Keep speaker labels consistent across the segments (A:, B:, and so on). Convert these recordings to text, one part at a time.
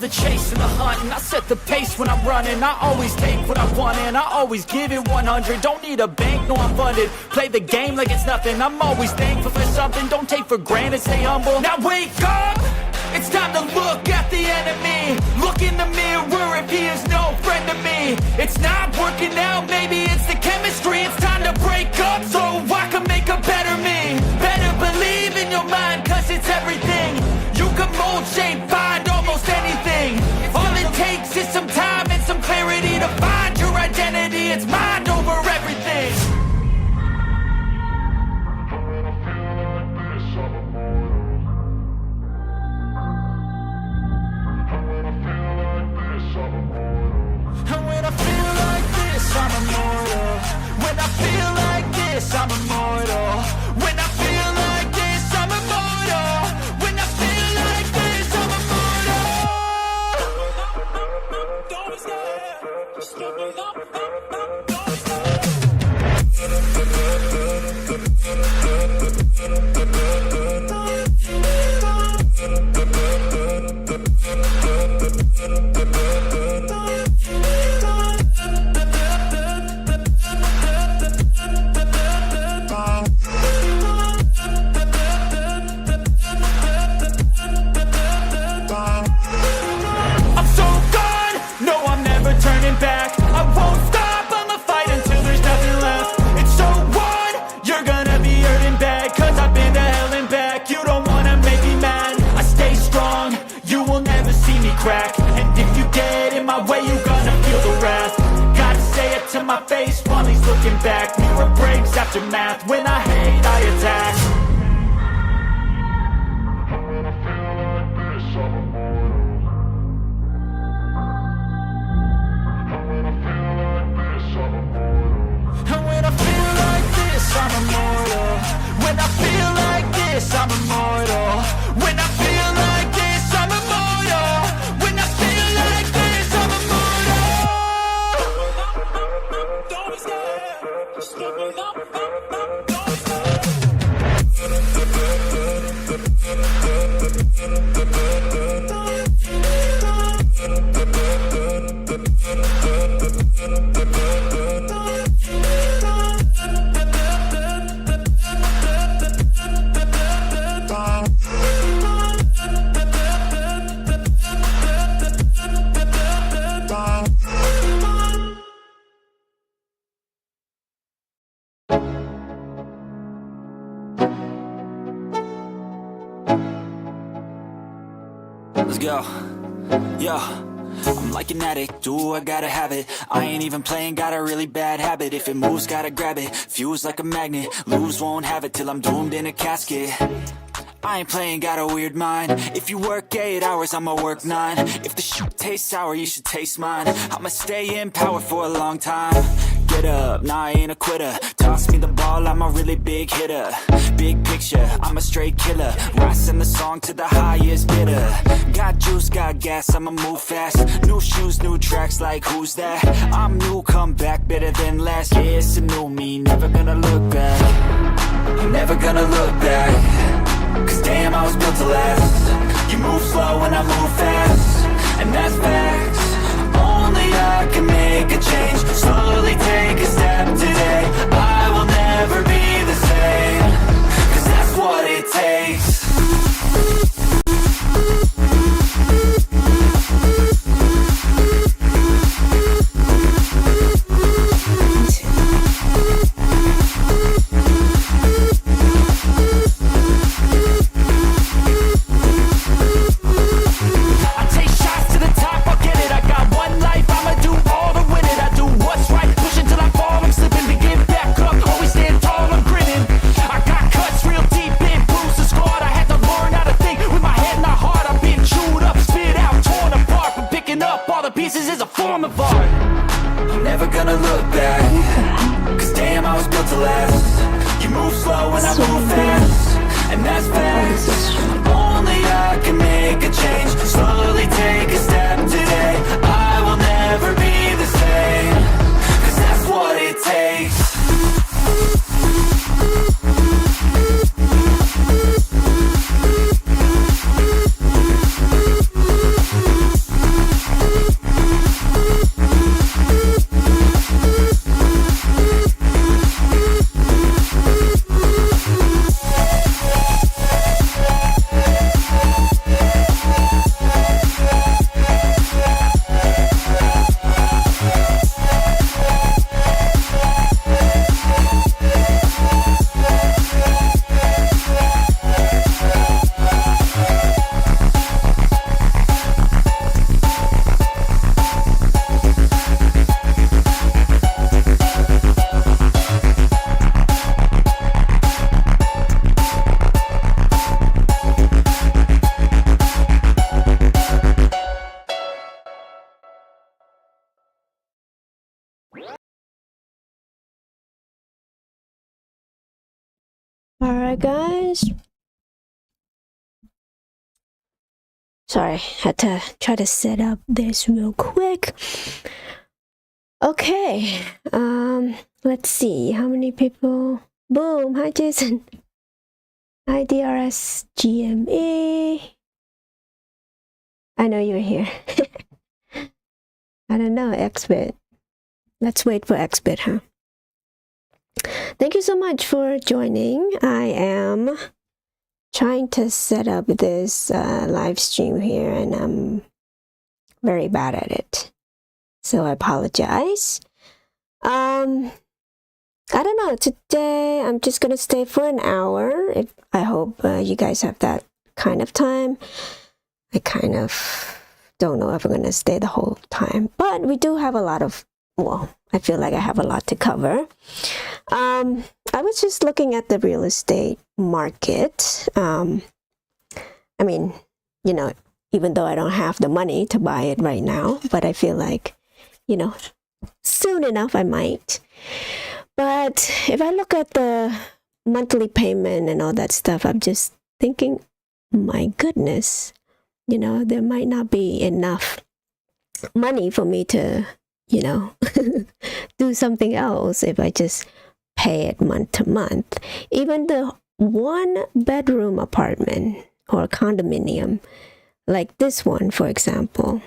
A: chase and the hunt, and I set the pace when I'm running. I always take what I want and I always give it 100. Don't need a bank, no I'm funded. Play the game like it's nothing. I'm always thankful for something. Don't take for granted, stay humble. Now wake up! It's time to look at the enemy. Look in the mirror if he is no friend to me. It's not working out, maybe it's the chemistry. It's time to break up so I can make a better me. Better believe in your mind, cause it's everything. You can mold, shape, find almost anything. All it takes is some time and some clarity to find your identity. It's mind over everything. And when I feel like this, I'm immortal. When I feel like this, I'm immortal. When I feel like this, I'm immortal. When I feel like this, I'm immortal. Don't stop, just give me up. My face while he's looking back. Mirror breaks after math. When I hate, I attack. When I feel like this, I'm immortal. When I feel like this, I'm immortal. And when I feel like this, I'm immortal. When I feel like this, I'm immortal. When I feel like this, I'm immortal. When I feel like this, I'm immortal. Don't stop, just give me up. Don't stop.
B: Let's go. Yo, I'm like an addict, ooh, I gotta have it. I ain't even playing, got a really bad habit. If it moves, gotta grab it. Fuse like a magnet, lose, won't have it till I'm doomed in a casket. I ain't playing, got a weird mind. If you work 8 hours, I'ma work 9. If the shoot tastes sour, you should taste mine. I'ma stay in power for a long time. Get up, nah, I ain't a quitter. Toss me the ball, I'm a really big hitter. Big picture, I'm a straight killer. Rising the song to the highest bidder. Got juice, got gas, I'ma move fast. New shoes, new tracks, like who's that? I'm new, come back, better than last. Yeah, it's a new me, never gonna look back. I'm never gonna look back. Cause damn, I was built to last. You move slow and I move fast, and that's facts. Only I can make a change. Slowly take a step today. I will never be the same. Cause that's what it takes.
A: I'ma do all to win it. I do what's right, push until I fall. I'm slipping to get back up.
C: Alright, guys. Sorry, had to try to set up this real quick. Okay, let's see how many people. Boom! Hi, Jason. Hi, DRS GME. I know you're here. I don't know, XBit. Let's wait for XBit, huh? Thank you so much for joining. I am trying to set up this live stream here, and I'm very bad at it, so I apologize. I don't know, today I'm just gonna stay for an hour. I hope you guys have that kind of time. I kind of don't know if I'm gonna stay the whole time, but we do have a lot of, well, I feel like I have a lot to cover. I was just looking at the real estate market. I mean, you know, even though I don't have the money to buy it right now, but I feel like, you know, soon enough I might. But if I look at the monthly payment and all that stuff, I'm just thinking, my goodness, you know, there might not be enough money for me to, you know, do something else if I just pay it month to month. Even the 1-bedroom apartment or condominium, like this one, for example.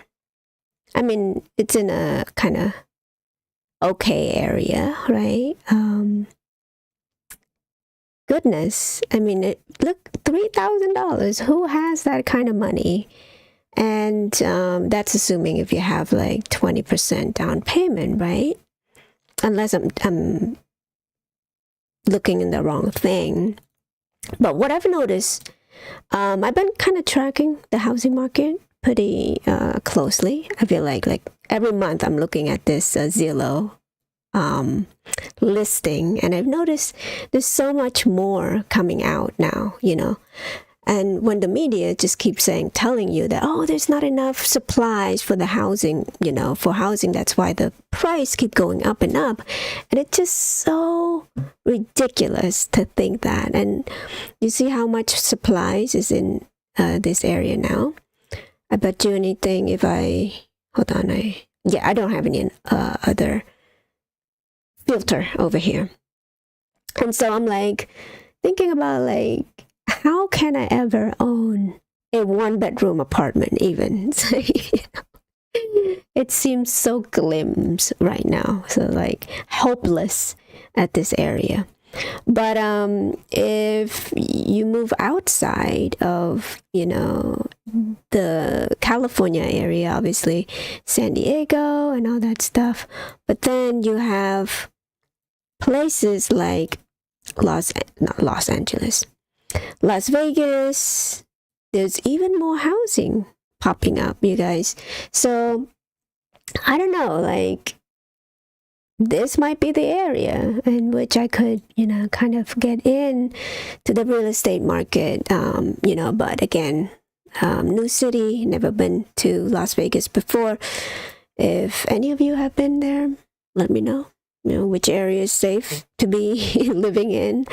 C: I mean, it's in a kind of okay area, right? Goodness, I mean, look, $3,000. Who has that kind of money? And that's assuming if you have like 20% down payment, right? Unless I'm looking in the wrong thing. But what I've noticed, I've been kind of tracking the housing market pretty closely. I feel like every month I'm looking at this Zillow listing, and I've noticed there's so much more coming out now, you know. And when the media just keeps telling you that, oh, there's not enough supplies for the housing, you know, for housing, that's why the price keep going up and up. And it's just so ridiculous to think that. And you see how much supplies is in this area now. I bet you anything if I, hold on, I don't have any other filter over here. And so I'm like thinking about like, how can I ever own a 1-bedroom apartment even? So, you know, it seems so glim right now, so like hopeless at this area. But if you move outside of, you know, the California area, obviously San Diego and all that stuff, but then you have places like Las Vegas, there's even more housing popping up, you guys. So I don't know, like this might be the area in which I could, you know, kind of get in to the real estate market, you know, but again, new city, never been to Las Vegas before. If any of you have been there, let me know. You know, which area is safe to be living in.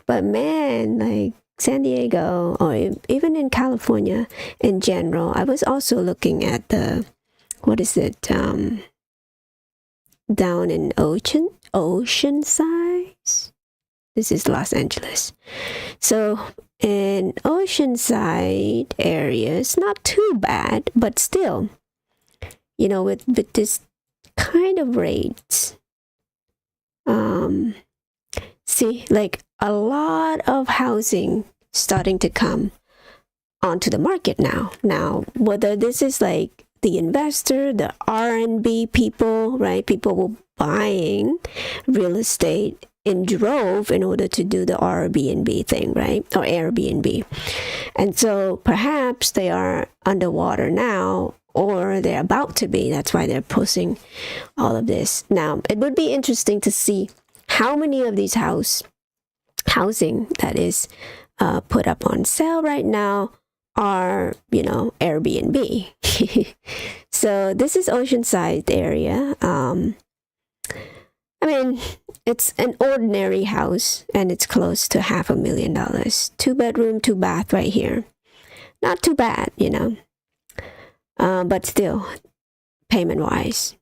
C: But man, like San Diego or even in California in general, I was also looking at the, what is it, down in Oceanside. This is Los Angeles. So in Oceanside area, it's not too bad, but still, you know, with this kind of rates, see, like a lot of housing starting to come onto the market now. Now, whether this is like the investor, the R&B people, right? People were buying real estate in drove in order to do the Airbnb thing, right? Or Airbnb. And so perhaps they are underwater now, or they're about to be. That's why they're posting all of this. Now, it would be interesting to see how many of these housing that is put up on sale right now are, you know, Airbnb. So this is Oceanside area. I mean, it's an ordinary house and it's close to $500,000. 2 bedroom, 2 bath right here. Not too bad, you know. But still, payment wise,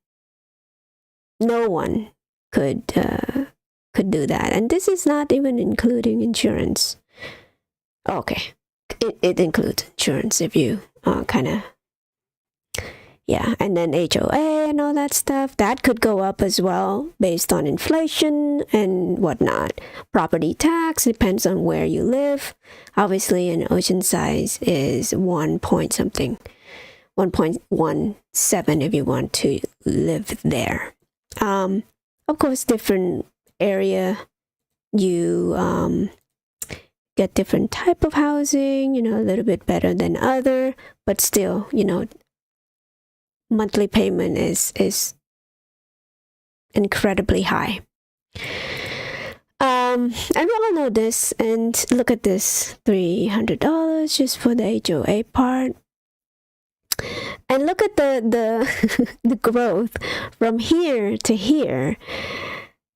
C: no one could do that. And this is not even including insurance. Okay, it includes insurance if you kind of, yeah, and then HOA and all that stuff, that could go up as well based on inflation and whatnot. Property tax depends on where you live. Obviously, an Oceanside is 1 point something, 1.17 if you want to live there. Of course, different area, you get different type of housing, you know, a little bit better than other, but still, you know, monthly payment is incredibly high. And we all know this, and look at this, $300 just for the HOA part. And look at the the growth from here to here.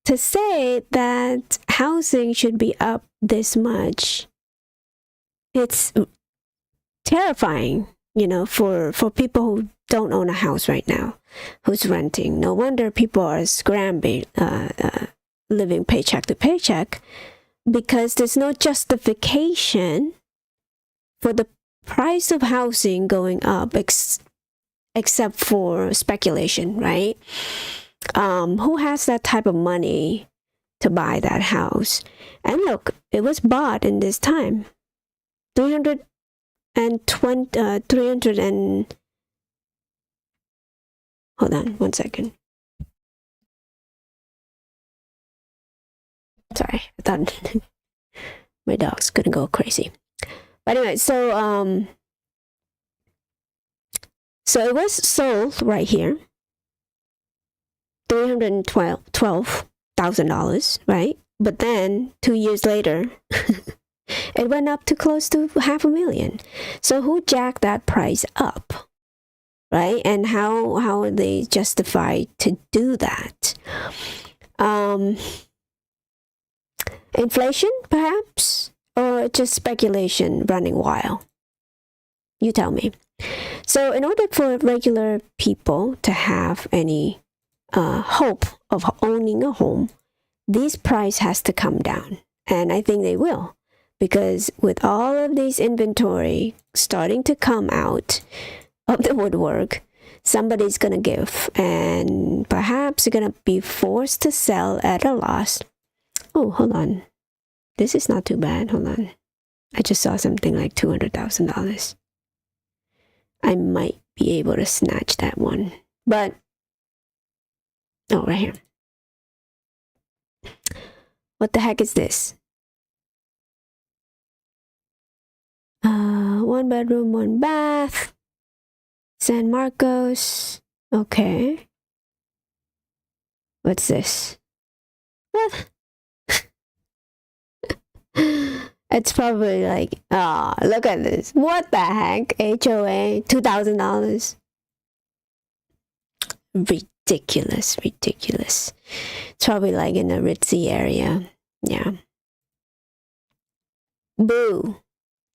C: To say that housing should be up this much, it's terrifying, you know, for people who don't own a house right now, who's renting. No wonder people are scrambling, living paycheck to paycheck, because there's no justification for the price of housing going up except for speculation, right? Who has that type of money to buy that house? And look, it was bought in this time. 300 and hold on 1 second. Sorry, I thought my dog's gonna go crazy. But anyway, so it was sold right here, $312,000, right? But then 2 years later, it went up to close to $500,000. So who jacked that price up, right? And how are they justified to do that? Inflation, perhaps, or just speculation running wild? You tell me. So in order for regular people to have any hope of owning a home, this price has to come down. And I think they will, because with all of these inventory starting to come out of the woodwork, somebody's going to give, and perhaps you're going to be forced to sell at a loss. Oh, hold on. This is not too bad. Hold on. I just saw something like $200,000. I might be able to snatch that one. But, oh, right here. What the heck is this? 1 bedroom, 1 bath. San Marcos. Okay. What's this? What? It's probably like, look at this. What the heck? HOA, $2,000. Ridiculous. It's probably like in a ritzy area. Yeah. Boo.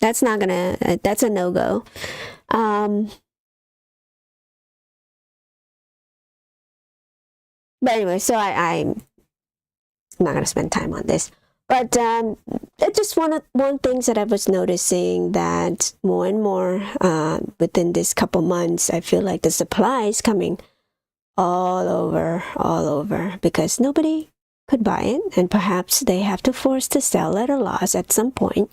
C: That's not gonna, that's a no-go. But anyway, so I'm not gonna spend time on this. But it's just one things that I was noticing, that more and more within this couple months, I feel like the supply is coming all over, because nobody could buy it, and perhaps they have to force to sell at a loss at some point.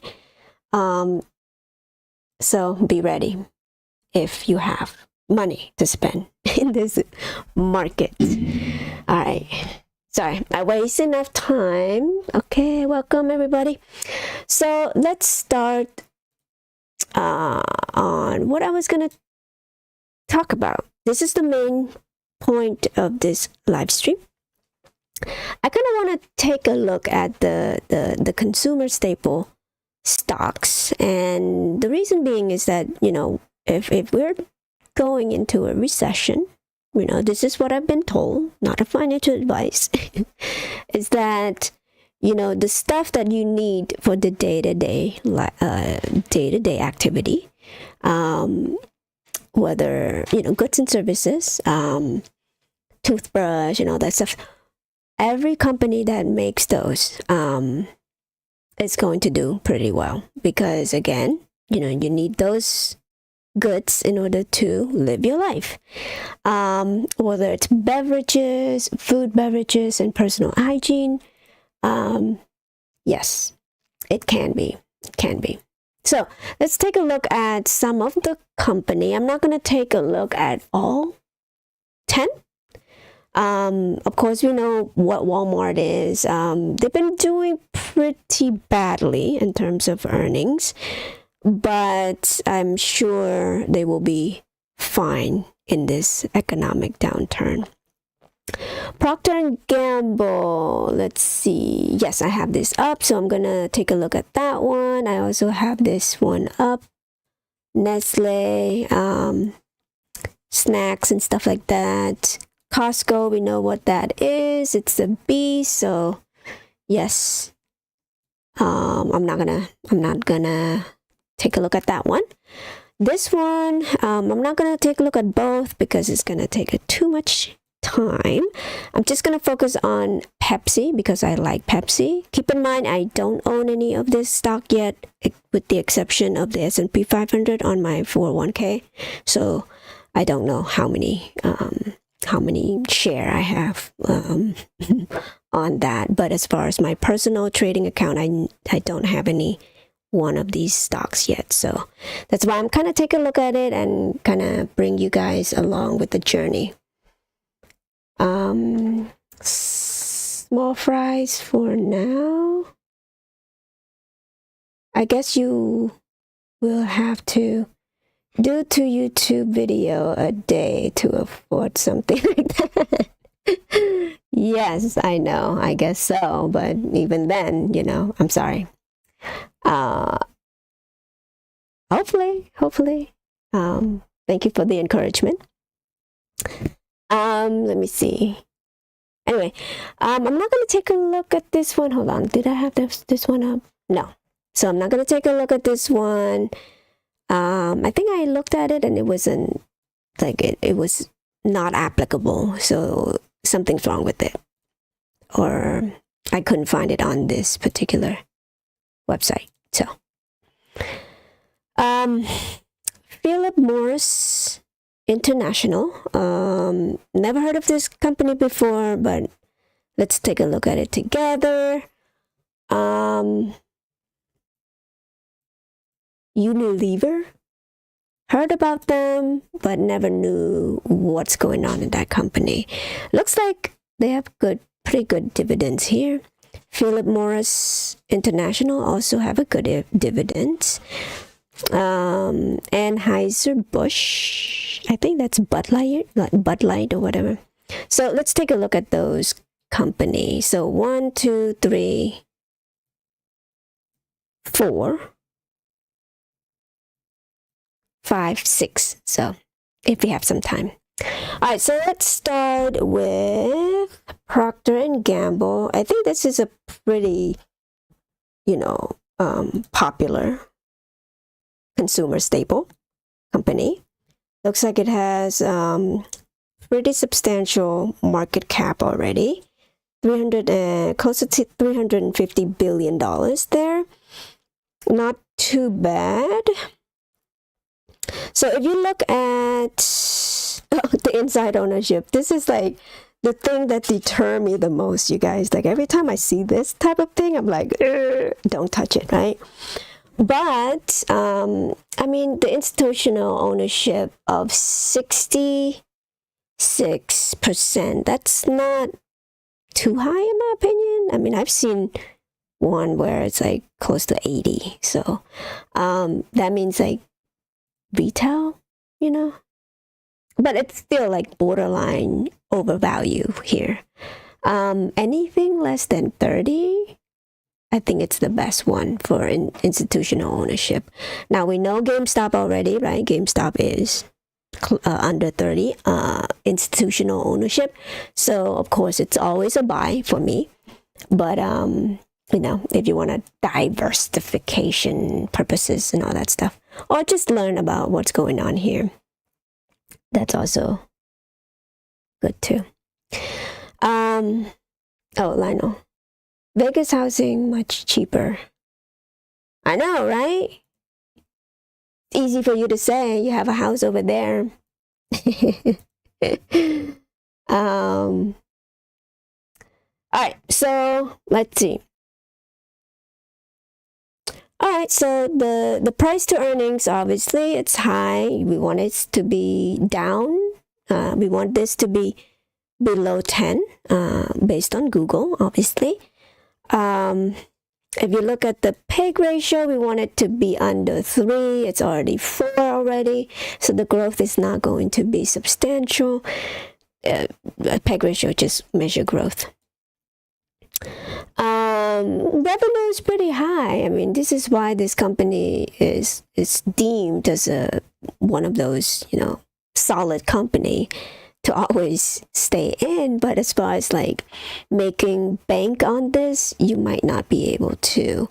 C: So be ready if you have money to spend in this market. All right. Sorry, I waste enough time. Okay, welcome everybody. So let's start on what I was gonna talk about. This is the main point of this live stream. I kind of want to take a look at the consumer staple stocks, and the reason being is that, you know, if we're going into a recession, this is what I've been told, not a financial advice, is that, the stuff that you need for the day-to-day activity, whether, goods and services, toothbrush and all that stuff, every company that makes those is going to do pretty well, because again, you need those goods in order to live your life. Whether it's beverages, food beverages, and personal hygiene, yes, it can be. So let's take a look at some of the company. I'm not going to take a look at all 10. Of course, we know what Walmart is. They've been doing pretty badly in terms of earnings, but I'm sure they will be fine in this economic downturn. Procter & Gamble, let's see. Yes, I have this up, so I'm gonna take a look at that one. I also have this one up. Nestle, snacks and stuff like that. Costco, we know what that is. It's a B, so yes. I'm not gonna take a look at that one. This one, I'm not gonna take a look at both because it's gonna take too much time. I'm just gonna focus on Pepsi because I like Pepsi. Keep in mind, I don't own any of this stock yet, with the exception of the S&P 500 on my 401k. So I don't know how many share I have on that. But as far as my personal trading account, I don't have any one of these stocks yet. So that's why I'm kind of taking a look at it and kind of bring you guys along with the journey. Small fries for now. I guess you will have to do 2 YouTube video a day to afford something like that. Yes, I know. I guess so. But even then, I'm sorry. Hopefully. Thank you for the encouragement. Let me see. Anyway, I'm not going to take a look at this one. Hold on. Did I have this one up? No. So I'm not going to take a look at this one. I think I looked at it and it wasn't it was not applicable. So something's wrong with it. Or I couldn't find it on this particular website. So, Philip Morris International. Never heard of this company before, but let's take a look at it together. Unilever. Heard about them, but never knew what's going on in that company. Looks like they have pretty good dividends here. Philip Morris International also have a good dividends. Anheuser-Busch, I think that's Bud Light or whatever. So let's take a look at those companies. So 1, 2, 3, 4, 5, 6. So if we have some time. All right, so let's start with Procter & Gamble. I think this is a pretty, popular consumer staple company. Looks like it has pretty substantial market cap already. Close to $350 billion there. Not too bad. So if you look at the inside ownership, this is like the thing that deter me the most, you guys. Like every time I see this type of thing, I'm like, don't touch it, right? But the institutional ownership of 66%, that's not too high in my opinion. I've seen one where it's like close to 80. So that means like retail, but it's still like borderline overvalue here. Anything less than 30, I think it's the best one for institutional ownership. Now we know GameStop already, right? GameStop is under 30 institutional ownership. So of course it's always a buy for me. But if you want a diversification purposes and all that stuff, or just learn about what's going on here, that's also good too. Lionel, Vegas housing much cheaper. I know, right? Easy for you to say. You have a house over there. All right, so let's see. All right, so the price to earnings, obviously it's high. We want it to be down. We want this to be below 10, based on Google, obviously. If you look at the PEG ratio, we want it to be under 3. It's already 4 already, so the growth is not going to be substantial. PEG ratio just measure growth. Revenue is pretty high. I mean, this is why this company is deemed as one of those, solid company to always stay in. But as far as like making bank on this, you might not be able to.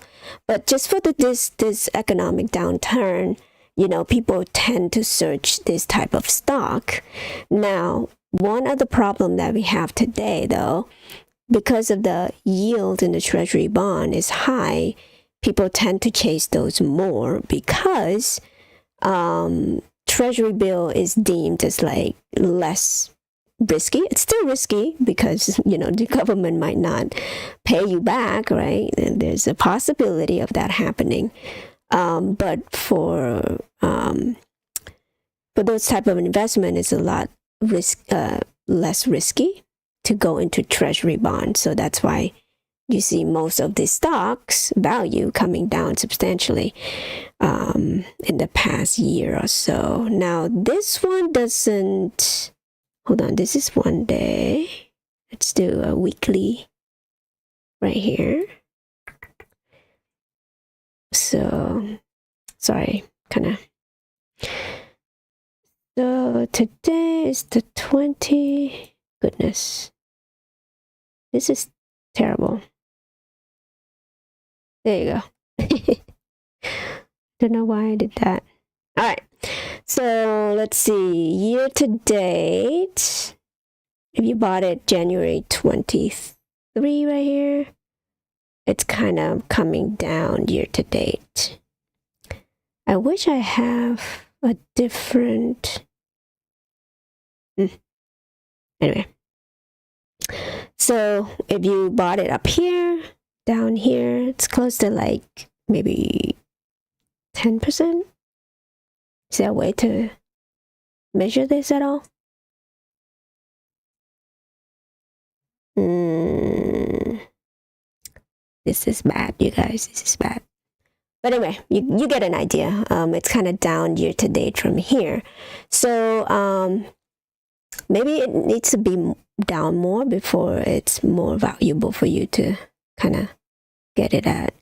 C: But just for this economic downturn, people tend to search this type of stock. Now, one of the problem that we have today, though, because of the yield in the treasury bond is high, people tend to chase those more because treasury bill is deemed as like less risky. It's still risky because the government might not pay you back, right? And there's a possibility of that happening. But for those type of investment, it's a lot less risky to go into treasury bonds. So that's why you see most of the stocks value coming down substantially in the past year or so. Now this one doesn't, hold on, this is 1 day. Let's do a weekly right here. So sorry, so today is the 20. Goodness, this is terrible. There you go. Don't know why I did that. All right, so let's see, year to date, if you bought it January 23 right here, it's kind of coming down year to date. I wish I have a different anyway. So if you bought it up here, down here, it's close to like maybe 10%. Is there a way to measure this at all? This is bad, you guys. This is bad. But anyway, you get an idea. It's kind of down year to date from here. So maybe it needs to be down more before it's more valuable for you to kind of get it at.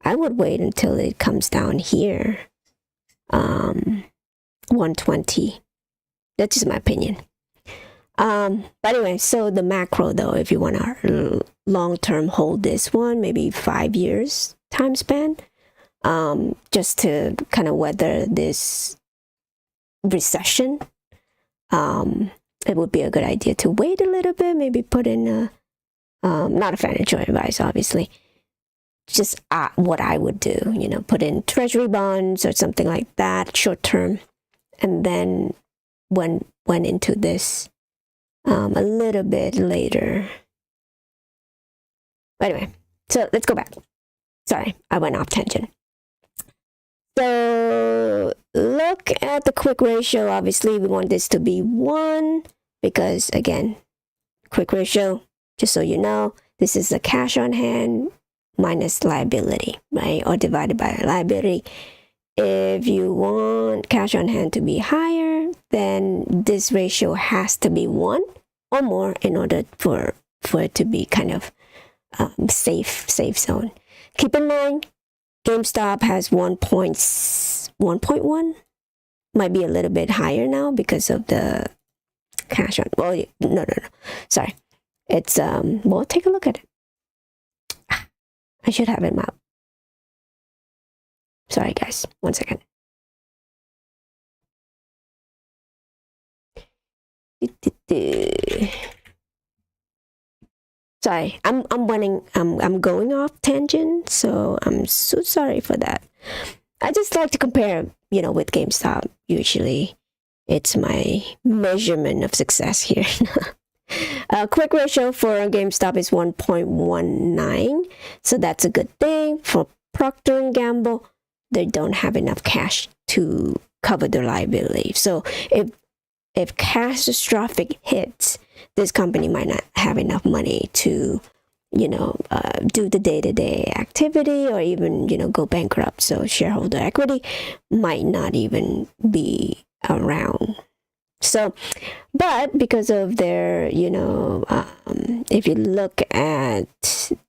C: I would wait until it comes down here. 120. That's just my opinion. But anyway, so the macro though, if you want to long-term hold this one, maybe 5 years time span, just to kind of weather this recession, it would be a good idea to wait a little bit, maybe put in not a financial advice, obviously, just what I would do, put in treasury bonds or something like that, short term, and then went into this a little bit later. But anyway, so let's go back. Sorry, I went off tangent. So look at the quick ratio. Obviously, we want this to be 1 because, again, quick ratio, just so you know, this is the cash on hand minus liability, right? Or divided by liability. If you want cash on hand to be higher, then this ratio has to be 1 or more in order for it to be kind of safe zone. Keep in mind, GameStop has 1.1 might be a little bit higher now because of the cash on. Well, no. Sorry. It's, well, take a look at it. I should have it out. Sorry, guys. 1 second. Sorry, I'm going off tangent, so I'm so sorry for that. I just like to compare, with GameStop. Usually, it's my measurement of success here. Quick ratio for GameStop is 1.19, so that's a good thing. For Procter and Gamble, they don't have enough cash to cover their liability. So if catastrophic hits, this company might not have enough money to, do the day-to-day activity, or even, go bankrupt. So shareholder equity might not even be around. So, but because of their, if you look at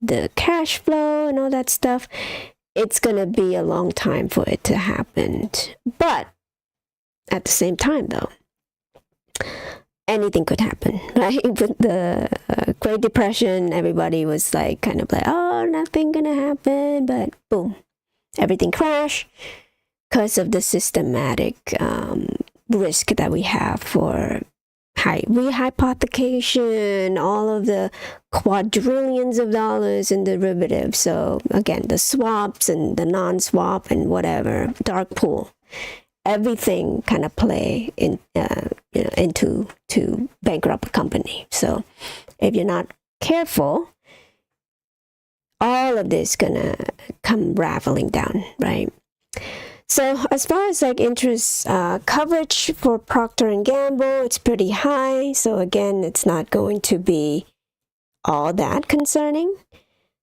C: the cash flow and all that stuff, it's going to be a long time for it to happen. But at the same time, though, anything could happen, right? With the Great Depression, everybody was kind of like, oh, nothing gonna happen, but boom, everything crashed because of the systematic risk that we have for rehypothecation, all of the quadrillions of dollars in derivatives. So again, the swaps and the non-swap and whatever, dark pool, everything kind of play in, into to bankrupt a company. So if you're not careful, all of this gonna come raveling down, right? So as far as interest coverage for Procter and Gamble, it's pretty high. So again, it's not going to be all that concerning.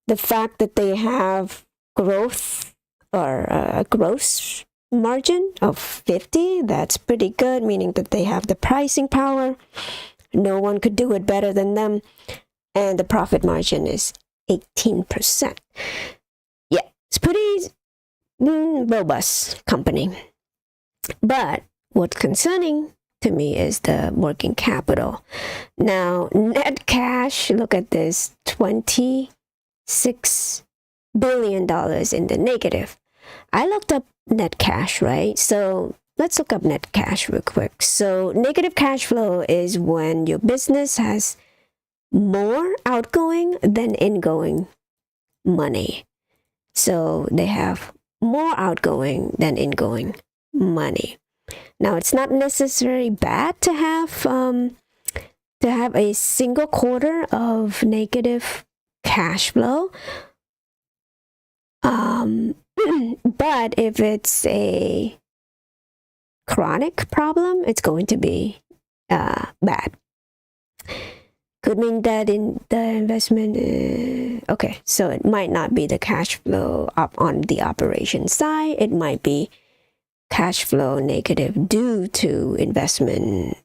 C: The fact that they have growth or a gross margin of 50, that's pretty good, meaning that they have the pricing power. No one could do it better than them. And the profit margin is 18%. Yeah, it's pretty robust company. But what's concerning to me is the working capital. Now, net cash, look at this, $26 billion in the negative. I looked up net cash, right? So let's look up net cash real quick. So negative cash flow is when your business has more outgoing than ingoing money. So they have more outgoing than ingoing money. Now, it's not necessarily bad to have a single quarter of negative cash flow. But if it's a chronic problem, it's going to be bad. Could mean that in the investment, okay, so it might not be the cash flow up on the operation side. It might be cash flow negative due to investment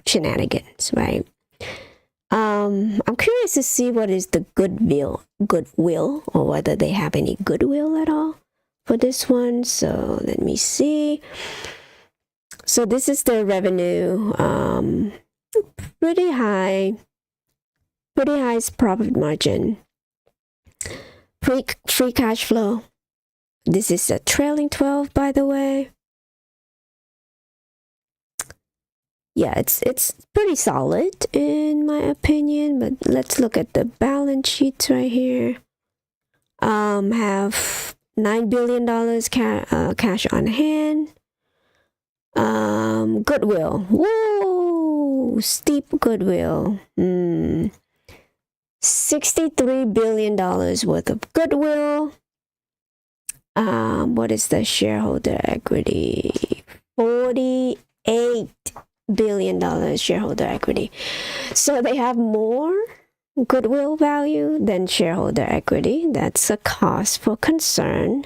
C: shenanigans, right? I'm curious to see what is the goodwill, or whether they have any goodwill at all for this one. So let me see. So this is the revenue, pretty high profit margin. Free cash flow. This is a trailing 12, by the way. Yeah, it's pretty solid in my opinion, but let's look at the balance sheets right here. Have $9 billion cash on hand. Goodwill. Whoa, steep goodwill. $63 billion worth of goodwill. What is the shareholder equity? $48 billion shareholder equity. So they have more goodwill value than shareholder equity. That's a cause for concern.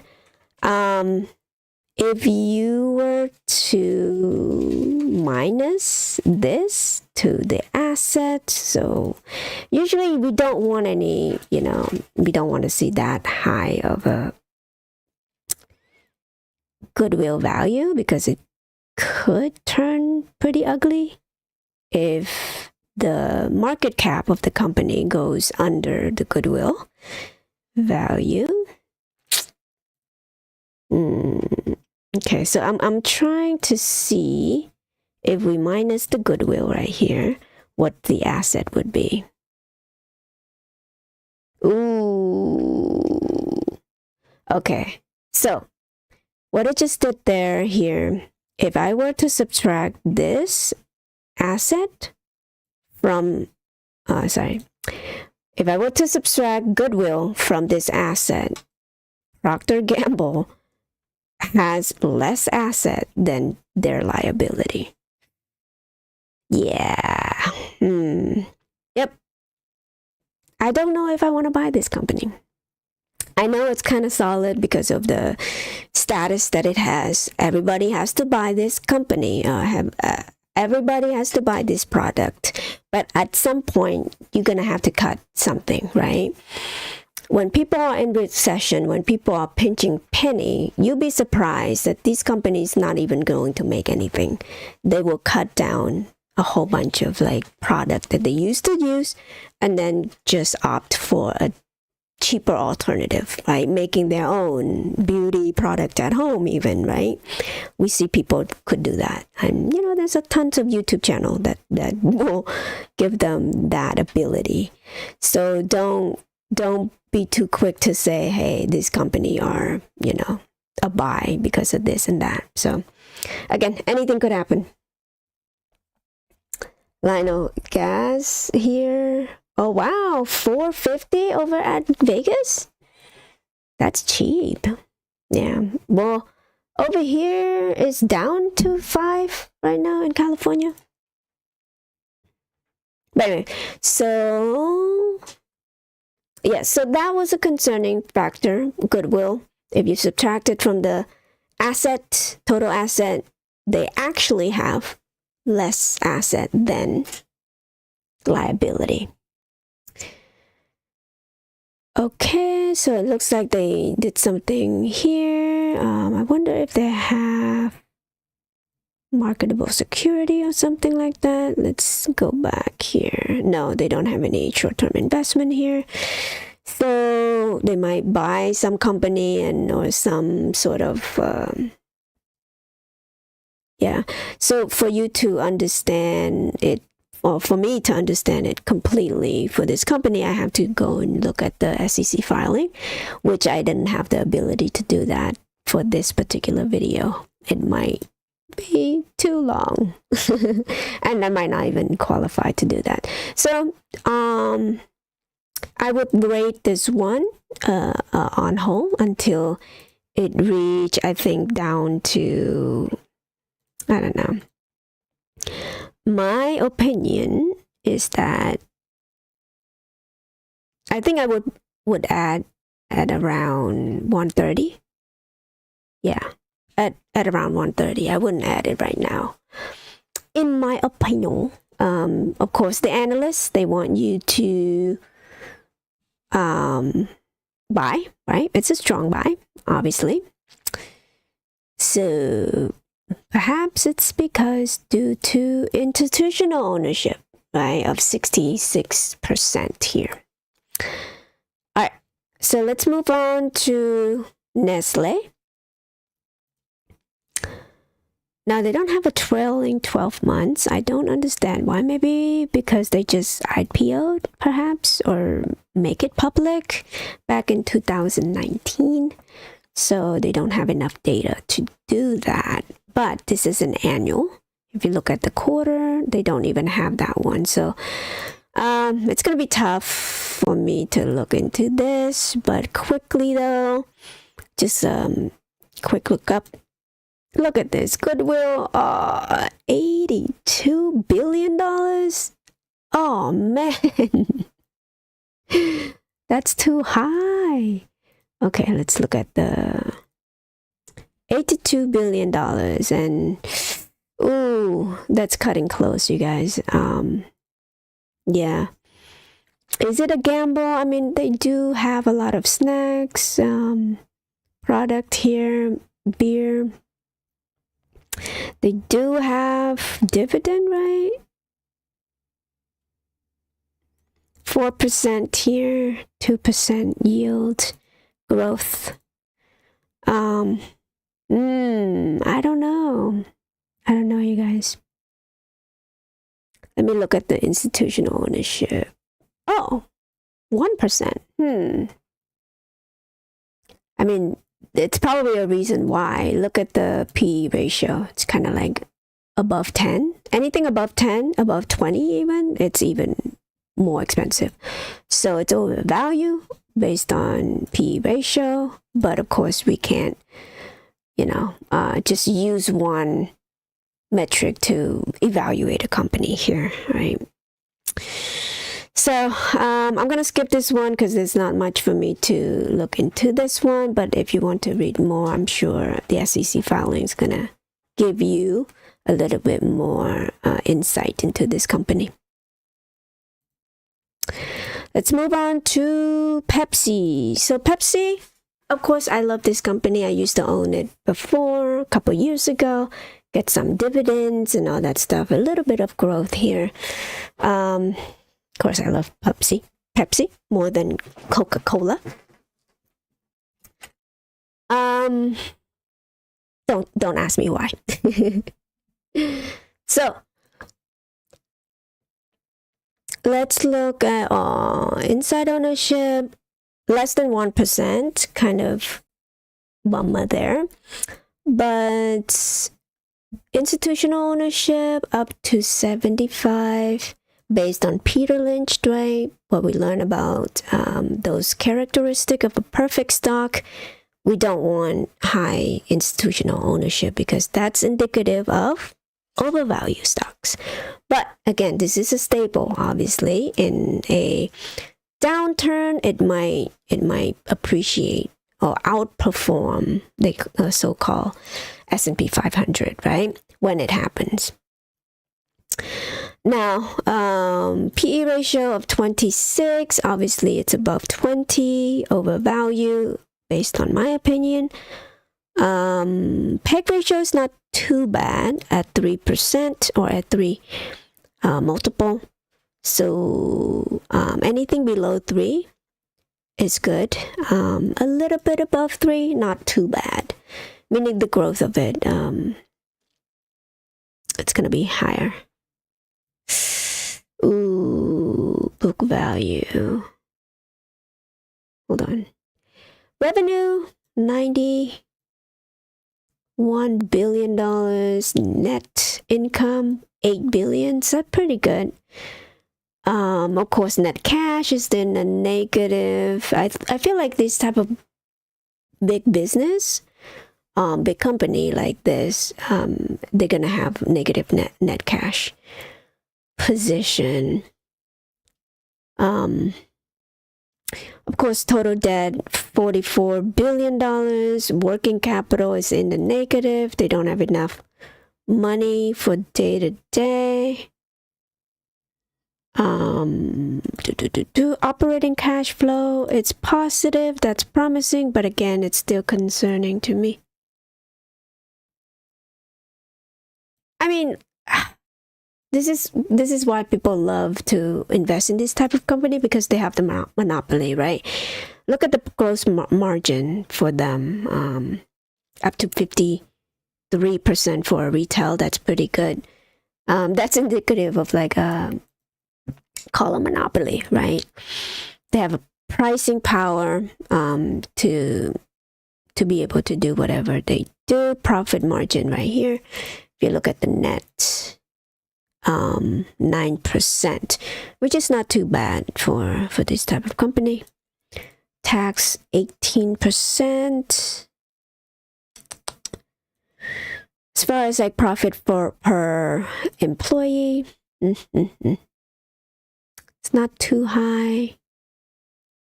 C: If you were to minus this to the asset, so usually we don't want any, we don't want to see that high of a goodwill value because it could turn pretty ugly if the market cap of the company goes under the goodwill value. Okay, so I'm trying to see if we minus the goodwill right here, what the asset would be. Ooh. Okay, so what I just did here, if I were to subtract this asset from, if I were to subtract goodwill from this asset, Procter & Gamble has less asset than their liability. Yeah. Yep. I don't know if I want to buy this company. I know it's kind of solid because of the status that it has. Everybody has to buy this company. Everybody has to buy this product. But at some point, you're going to have to cut something, right? When people are in recession, when people are pinching penny, you'll be surprised that these companies not even going to make anything. They will cut down a whole bunch of like product that they used to use and then just opt for a cheaper alternative, right? Making their own beauty product at home even, right? We see people could do that. And, you know, there's a tons of YouTube channel that will give them that ability. So don't be too quick to say, hey, this company are, you know, a buy because of this and that. So again, anything could happen. Lionel Gas here. Oh wow, $4.50 over at Vegas? That's cheap. Yeah. Well, over here is down to $5 right now in California. But anyway, so yeah, so that was a concerning factor, goodwill. If you subtract it from the asset, total asset, they actually have less asset than liability. Okay, so it looks like they did something here. I wonder if they have marketable security or something like that. Let's go back here. No, they don't have any short-term investment here. So they might buy some company and or some sort of yeah. So for you to understand it, or for me to understand it completely for this company, I have to go and look at the SEC filing, which I didn't have the ability to do that for this particular video. It might be too long and I might not even qualify to do that. So I would rate this one on hold until it reach, I think, down to, I don't know. My opinion is that I think I would add at around 130. Yeah, at around 130. I wouldn't add it right now. In my opinion, of course, the analysts, they want you to buy, right? It's a strong buy, obviously. So perhaps it's because due to institutional ownership, right, of 66% here. All right, so let's move on to Nestle. Now, they don't have a trailing 12 months. I don't understand why. Maybe because they just IPO'd, perhaps, or make it public back in 2019. So they don't have enough data to do that. But this is an annual. If you look at the quarter, they don't even have that one. So it's going to be tough for me to look into this. But quickly, though, just quick look up. Look at this. Goodwill, $82 billion. Oh, man. That's too high. Okay, let's look at the $82 billion. And, ooh, that's cutting close, you guys. Yeah. Is it a gamble? I mean, they do have a lot of snacks, product here, beer. They do have dividend, right? 4% here, 2% yield growth. I don't know. I don't know, you guys. Let me look at the institutional ownership. Oh, 1%. I mean, it's probably a reason why. Look at the PE ratio. It's kind of like above 10. Anything above 10, above 20 even, it's even more expensive. So it's overvalued based on PE ratio. But of course, we can't, just use one metric to evaluate a company here, right? So I'm going to skip this one because there's not much for me to look into this one. But if you want to read more, I'm sure the SEC filing is going to give you a little bit more insight into this company. Let's move on to Pepsi. So Pepsi, of course, I love this company. I used to own it before, a couple years ago. Get some dividends and all that stuff. A little bit of growth here. Of course, I love Pepsi more than Coca-Cola. Don't ask me why. So let's look at inside ownership. Less than 1%, kind of bummer there. But institutional ownership up to 75%. Based on Peter Lynch, right? What we learn about those characteristics of a perfect stock. We don't want high institutional ownership because that's indicative of overvalued stocks. But again, this is a staple. Obviously, in a downturn, it might appreciate or outperform the so-called S&P 500, right? When it happens. Now, PE ratio of 26, obviously it's above 20, overvalued, based on my opinion. PEG ratio is not too bad at 3% or at 3 multiple. So anything below 3 is good. A little bit above 3, not too bad. Meaning the growth of it, it's going to be higher. Ooh, book value. Hold on. Revenue, $91 billion. Net income, $8 billion. So that's pretty good. Of course, net cash is in a negative. I feel like this type of big business, big company like this, they're gonna have negative net cash position. Of course, total debt $44 billion. Working capital is in the negative. They don't have enough money for day to day. Operating cash flow, it's positive. That's promising, but again, it's still concerning to me. I mean, this is why people love to invest in this type of company, because they have the monopoly, right? Look at the gross margin for them, up to 53% for a retail. That's pretty good. That's indicative of like a monopoly, right? They have a pricing power to be able to do whatever they do. Profit margin right here. If you look at the net, 9%, which is not too bad for this type of company. Tax 18%. As far as like profit per employee, it's not too high.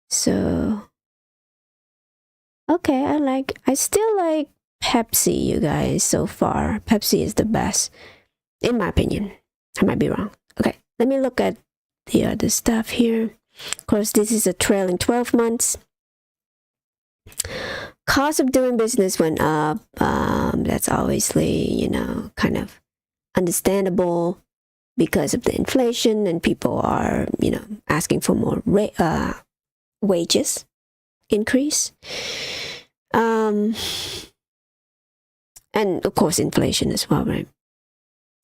C: So okay, I still like Pepsi, you guys, so far. Pepsi is the best, in my opinion. I might be wrong. Okay, let me look at the other stuff here. Of course, this is a trailing 12 months. Cost of doing business went up. That's obviously, kind of understandable because of the inflation and people are, asking for more wages increase. And of course, inflation as well, right?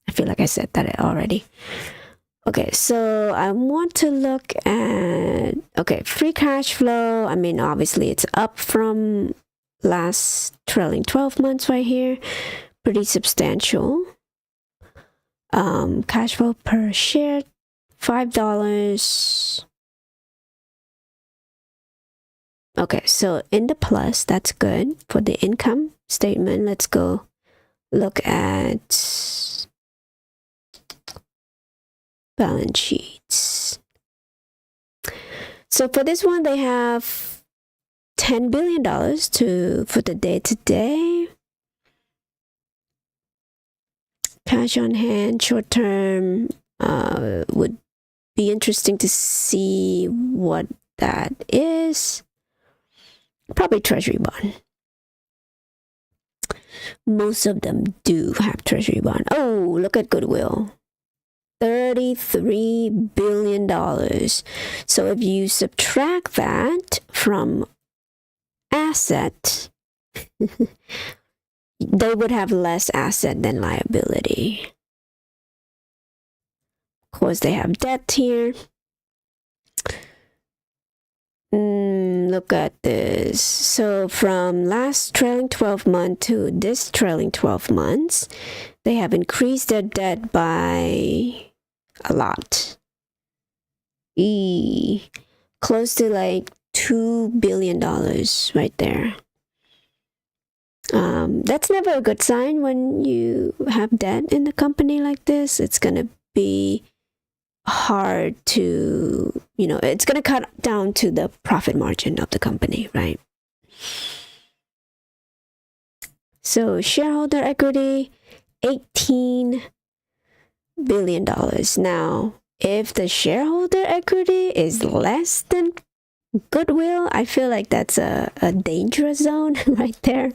C: I feel like I said that already. Okay, so I want to look at, free cash flow. I mean, obviously it's up from last trailing 12 months right here. Pretty substantial. Cash flow per share, $5. Okay, so in the plus, that's good. For the income statement, let's go look at balance sheets. So for this one, they have $10 billion for the day-to-day. Cash on hand, short term, would be interesting to see what that is. Probably treasury bond. Most of them do have treasury bond. Oh, look at goodwill. $33 billion. So if you subtract that from asset, they would have less asset than liability. Of course, they have debt here. Look at this. So from last trailing 12 month to this trailing 12 months, they have increased their debt by a lot. Close to like $2 billion right there. That's never a good sign when you have debt in the company like this. It's going to be hard to, it's going to cut down to the profit margin of the company, right? So shareholder equity, $18 billion. Now, if the shareholder equity is less than goodwill, I feel like that's a dangerous zone right there.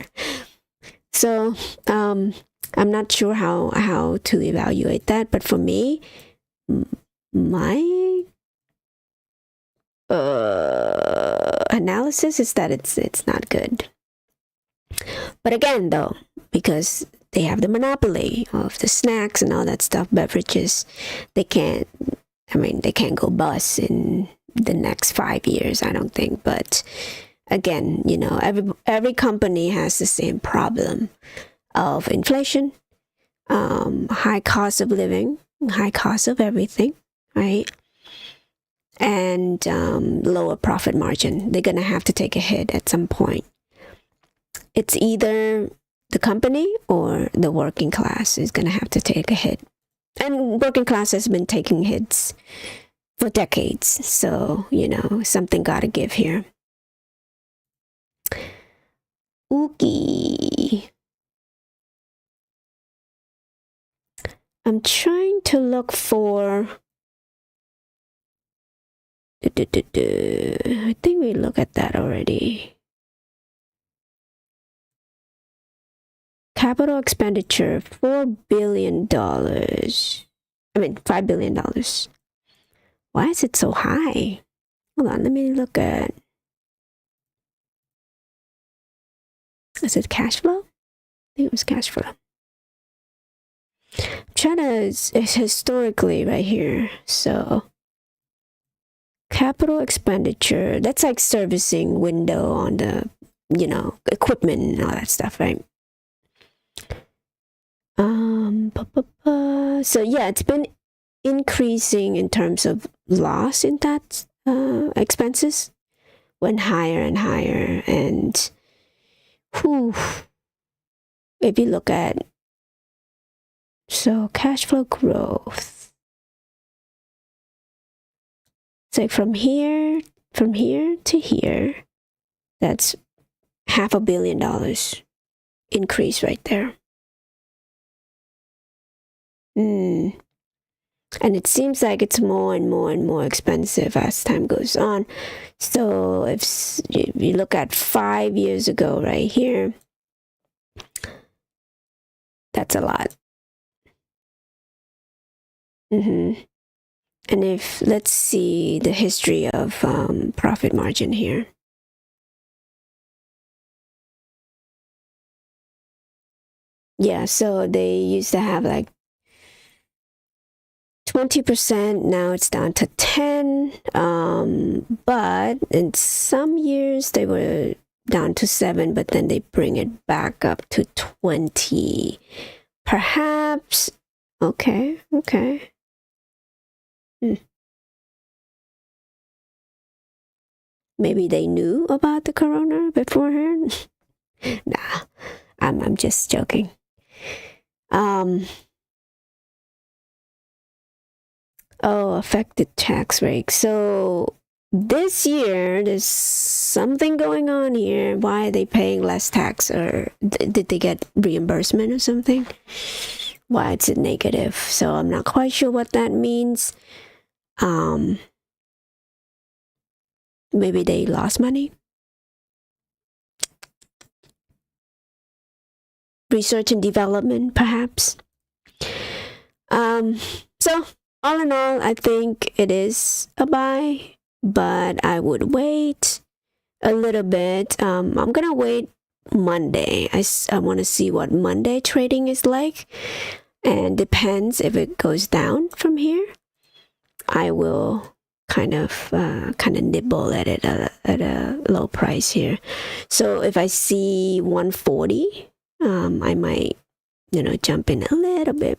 C: So I'm not sure how to evaluate that, but for me, my analysis is that it's not good. But again, though, because they have the monopoly of the snacks and all that stuff, beverages, they can't go bust in the next 5 years, I don't think. But again, every company has the same problem of inflation, high cost of living, high cost of everything, right? And lower profit margin. They're going to have to take a hit at some point. It's either the company or the working class is going to have to take a hit. And working class has been taking hits for decades. So, something got to give here. Oogie. I'm trying to look for... I think we look at that already. Capital expenditure, $4 billion. $5 billion. Why is it so high? Hold on, let me look at... Is it cash flow? I think it was cash flow. I'm trying to... It's historically right here. So... Capital expenditure, that's like servicing window on the, equipment and all that stuff, right? So yeah, it's been increasing in terms of loss in that expenses, went higher and higher, and if you look at cash flow growth, so from here to here, that's $500 million increase right there. And it seems like it's more and more and more expensive as time goes on. So if you look at 5 years ago right here, that's a lot. And if, let's see the history of profit margin here. Yeah, so they used to have like 20%, now it's down to 10. But in some years they were down to 7, but then they bring it back up to 20. Perhaps. Okay. Maybe they knew about the corona beforehand. Nah, I'm just joking. Affected tax rate. So this year there's something going on here. Why are they paying less tax, or did they get reimbursement or something? Why it's a negative? So I'm not quite sure what that means. Maybe they lost money. Research and development, perhaps. So all in all, I think it is a buy, but I would wait a little bit. I'm gonna wait Monday. I want to see what Monday trading is like, and depends if it goes down from here. I will kind of nibble at it at a low price here. So if I see 140, I might jump in a little bit.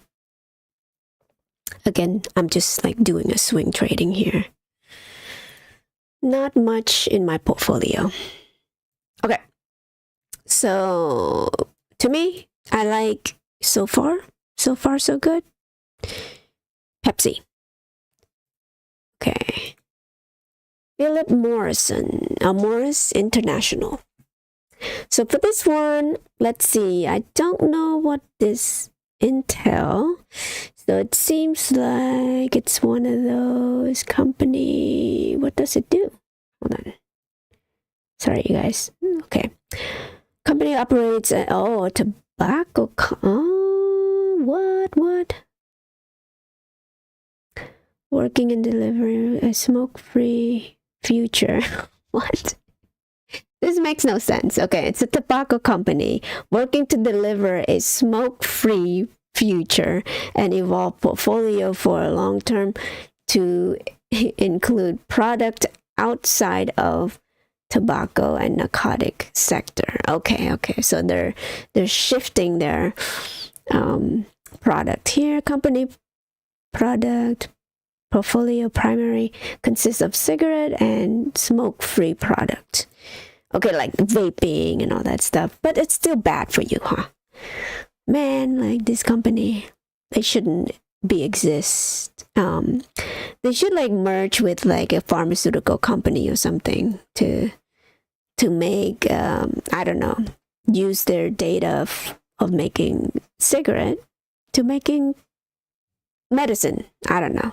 C: Again, I'm just like doing a swing trading here. Not much in my portfolio. Okay. So to me, I like so far so good. Pepsi. Okay. Philip Morris International. So for this one, let's see. I don't know what this Intel. So it seems like it's one of those company. What does it do? Hold on. Sorry, you guys. Okay. Company operates tobacco. What? Working and delivering a smoke-free future. What? This makes no sense. Okay, it's a tobacco company working to deliver a smoke-free future and evolve portfolio for a long term to include product outside of tobacco and narcotic sector. Okay. So they're shifting their product here. Company product portfolio primary consists of cigarette and smoke-free product. Okay, like vaping and all that stuff, but it's still bad for you, huh? Man, like this company, they shouldn't exist. They should like merge with like a pharmaceutical company or something to make I don't know, use their data of making cigarette to making medicine. I don't know.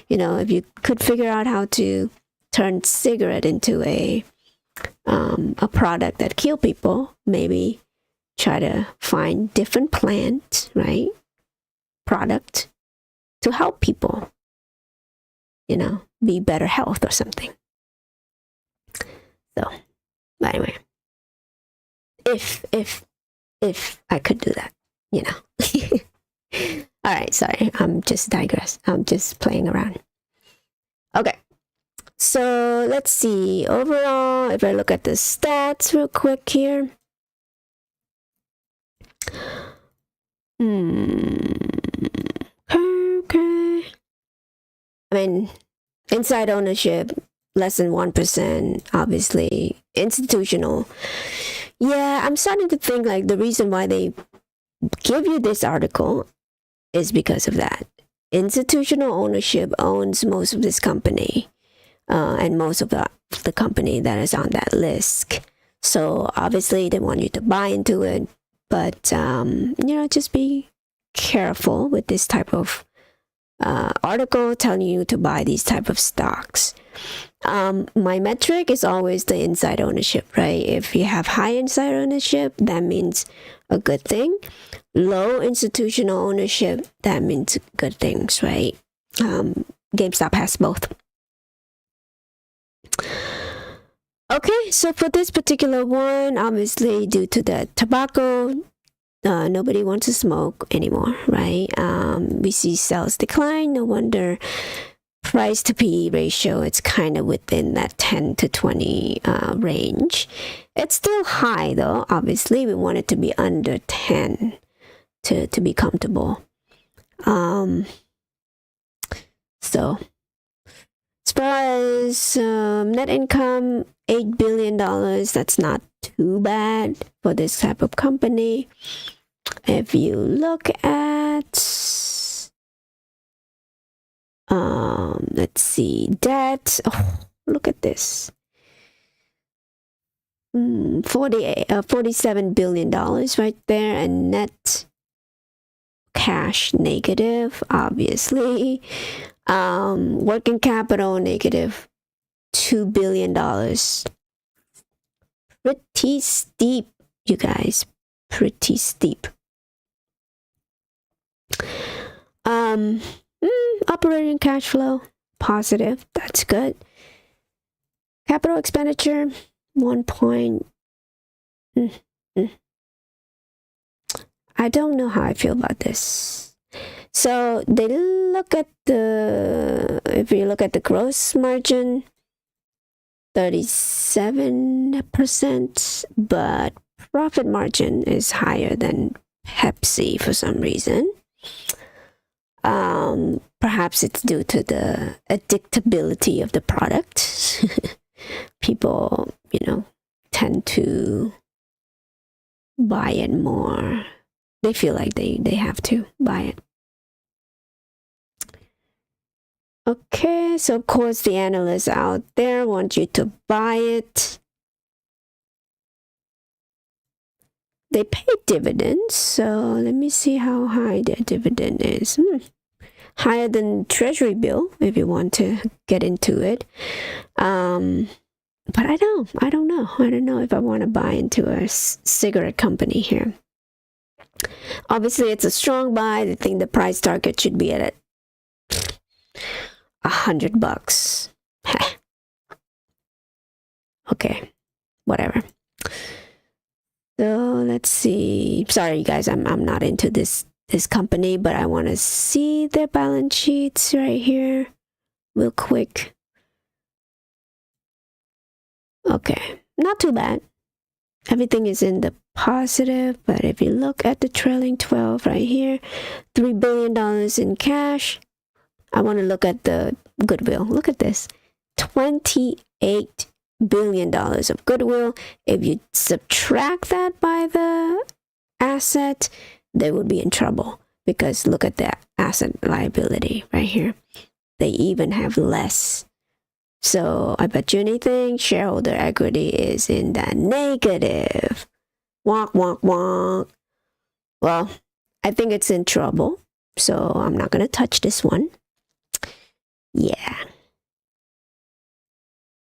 C: If you could figure out how to turn cigarette into a product that kill people, maybe try to find different plant, right? Product to help people, be better health or something. So anyway, if I could do that, All right, sorry, I'm just playing around. Okay. So let's see. Overall, if I look at the stats real quick here. Okay. I mean, inside ownership, less than 1%, obviously. Institutional. Yeah, I'm starting to think like the reason why they give you this article is because of that. Institutional ownership owns most of this company. And most of the company that is on that list. So obviously they want you to buy into it, but just be careful with this type of article telling you to buy these type of stocks. My metric is always the inside ownership, right? If you have high inside ownership, that means a good thing. Low institutional ownership, that means good things, right? GameStop has both. Okay, so for this particular one, obviously due to the tobacco, nobody wants to smoke anymore, right? We see sales decline. No wonder price to PE ratio, it's kind of within that 10 to 20 range. It's still high though. Obviously, we want it to be under 10 to be comfortable. So as far as net income, $8 billion, that's not too bad for this type of company. If you look at, let's see, debt, look at this. $47 billion right there, and net cash negative, obviously. Working capital negative $2 billion. Pretty steep, you guys. Pretty steep. Operating cash flow positive. That's good. Capital expenditure 1 point. I don't know how I feel about this. So they look at if you look at the gross margin, 37%, but profit margin is higher than Pepsi for some reason. Perhaps it's due to the addictability of the product. People, tend to buy it more. They feel like they have to buy it. Okay, so of course the analysts out there want you to buy it. They pay dividends, so let me see how high their dividend is. Higher than Treasury bill, if you want to get into it. But I don't know. I don't know if I want to buy into a cigarette company here. Obviously, it's a strong buy. I think the price target should be at $100. Okay, whatever. So let's see. Sorry, guys, I'm not into this company, but I want to see their balance sheets right here, real quick. Okay, not too bad. Everything is in the positive, but if you look at the trailing 12 right here, $3 billion in cash. I want to look at the goodwill. Look at this, $28 billion of goodwill. If you subtract that by the asset, they would be in trouble, because look at the asset liability right here. They even have less. So I bet you anything, shareholder equity is in the negative. Wonk, wonk, wonk. Well, I think it's in trouble, so I'm not going to touch this one. Yeah.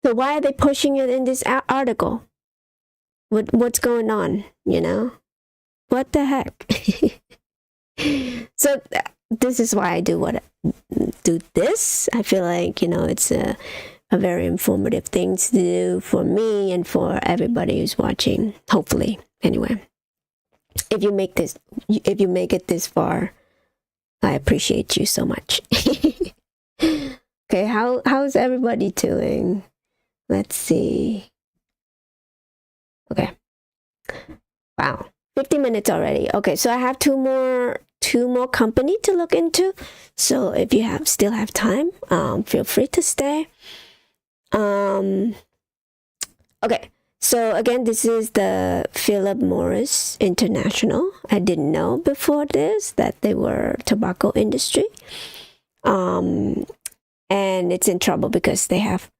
C: So why are they pushing it in this article? What's going on, What the heck? So this is why I do this. I feel like, it's a very informative thing to do for me and for everybody who's watching, hopefully. Anyway, if you make it this far, I appreciate you so much. Okay, how's everybody doing? Let's see. Okay. Wow, 50 minutes already. Okay, so I have two more company to look into. So if you still have time, feel free to stay. Okay, so again, this is the Philip Morris International. I didn't know before this that they were tobacco industry. And it's in trouble because they have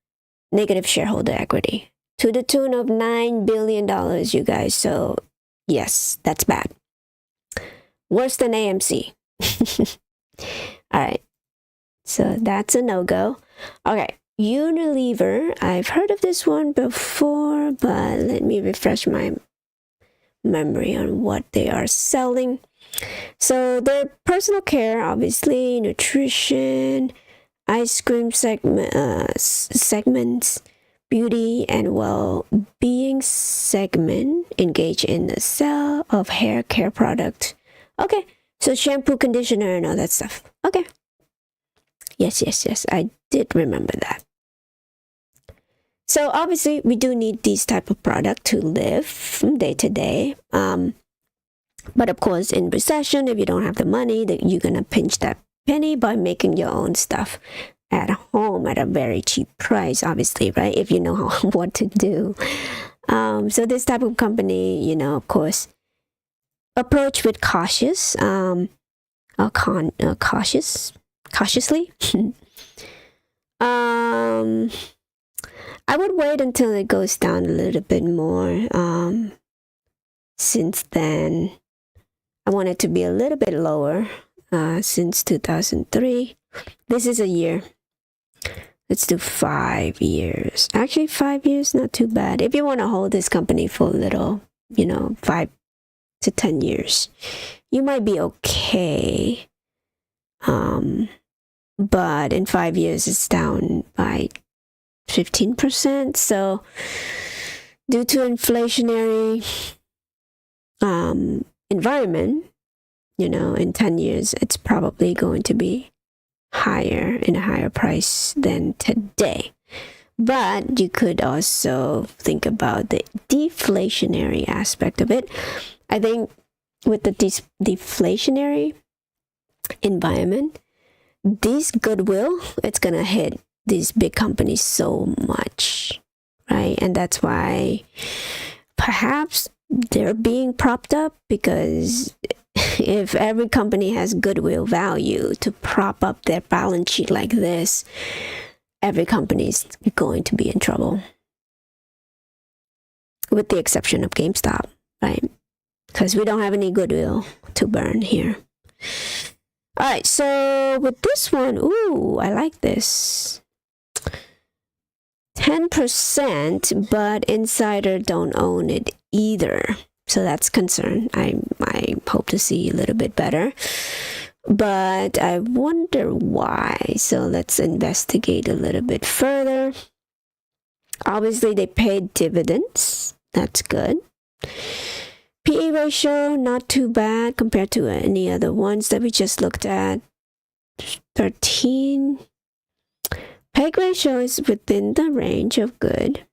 C: negative shareholder equity to the tune of $9 billion, you guys. So yes, that's bad. Worse than AMC. All right. So that's a no-go. Okay, Unilever. I've heard of this one before, but let me refresh my memory on what they are selling. So they're personal care, obviously, nutrition, ice cream segments, beauty and well-being segment, engage in the sale of hair care product. Okay, so shampoo, conditioner, and all that stuff. Okay. Yes, I did remember that. So obviously we do need these type of product to live from day to day. But of course, in recession, if you don't have the money, that you're gonna pinch that penny by making your own stuff at home at a very cheap price, obviously, right? If you know what to do. So this type of company, you know, of course, approach with cautiously. I would wait until it goes down a little bit more. Since then, I want it to be a little bit lower. Since 2003, this is a year. Let's do 5 years. Actually, 5 years, not too bad. If you want to hold this company for a little, 5 to 10 years, you might be okay. But in 5 years, it's down by 15%. So due to inflationary environment, in 10 years, it's probably going to be in a higher price than today. But you could also think about the deflationary aspect of it. I think with the deflationary environment, this goodwill, it's gonna hit these big companies so much, right? And that's why perhaps they're being propped up, because if every company has goodwill value to prop up their balance sheet like this, every company is going to be in trouble, with the exception of GameStop, right? Because we don't have any goodwill to burn here. All right, so with this one, ooh, I like this. 10%, but insider don't own it either. So that's concern. I hope to see a little bit better, but I wonder why. So let's investigate a little bit further. Obviously, they paid dividends. That's good. PE ratio, not too bad compared to any other ones that we just looked at. 13. PEG ratio is within the range of good.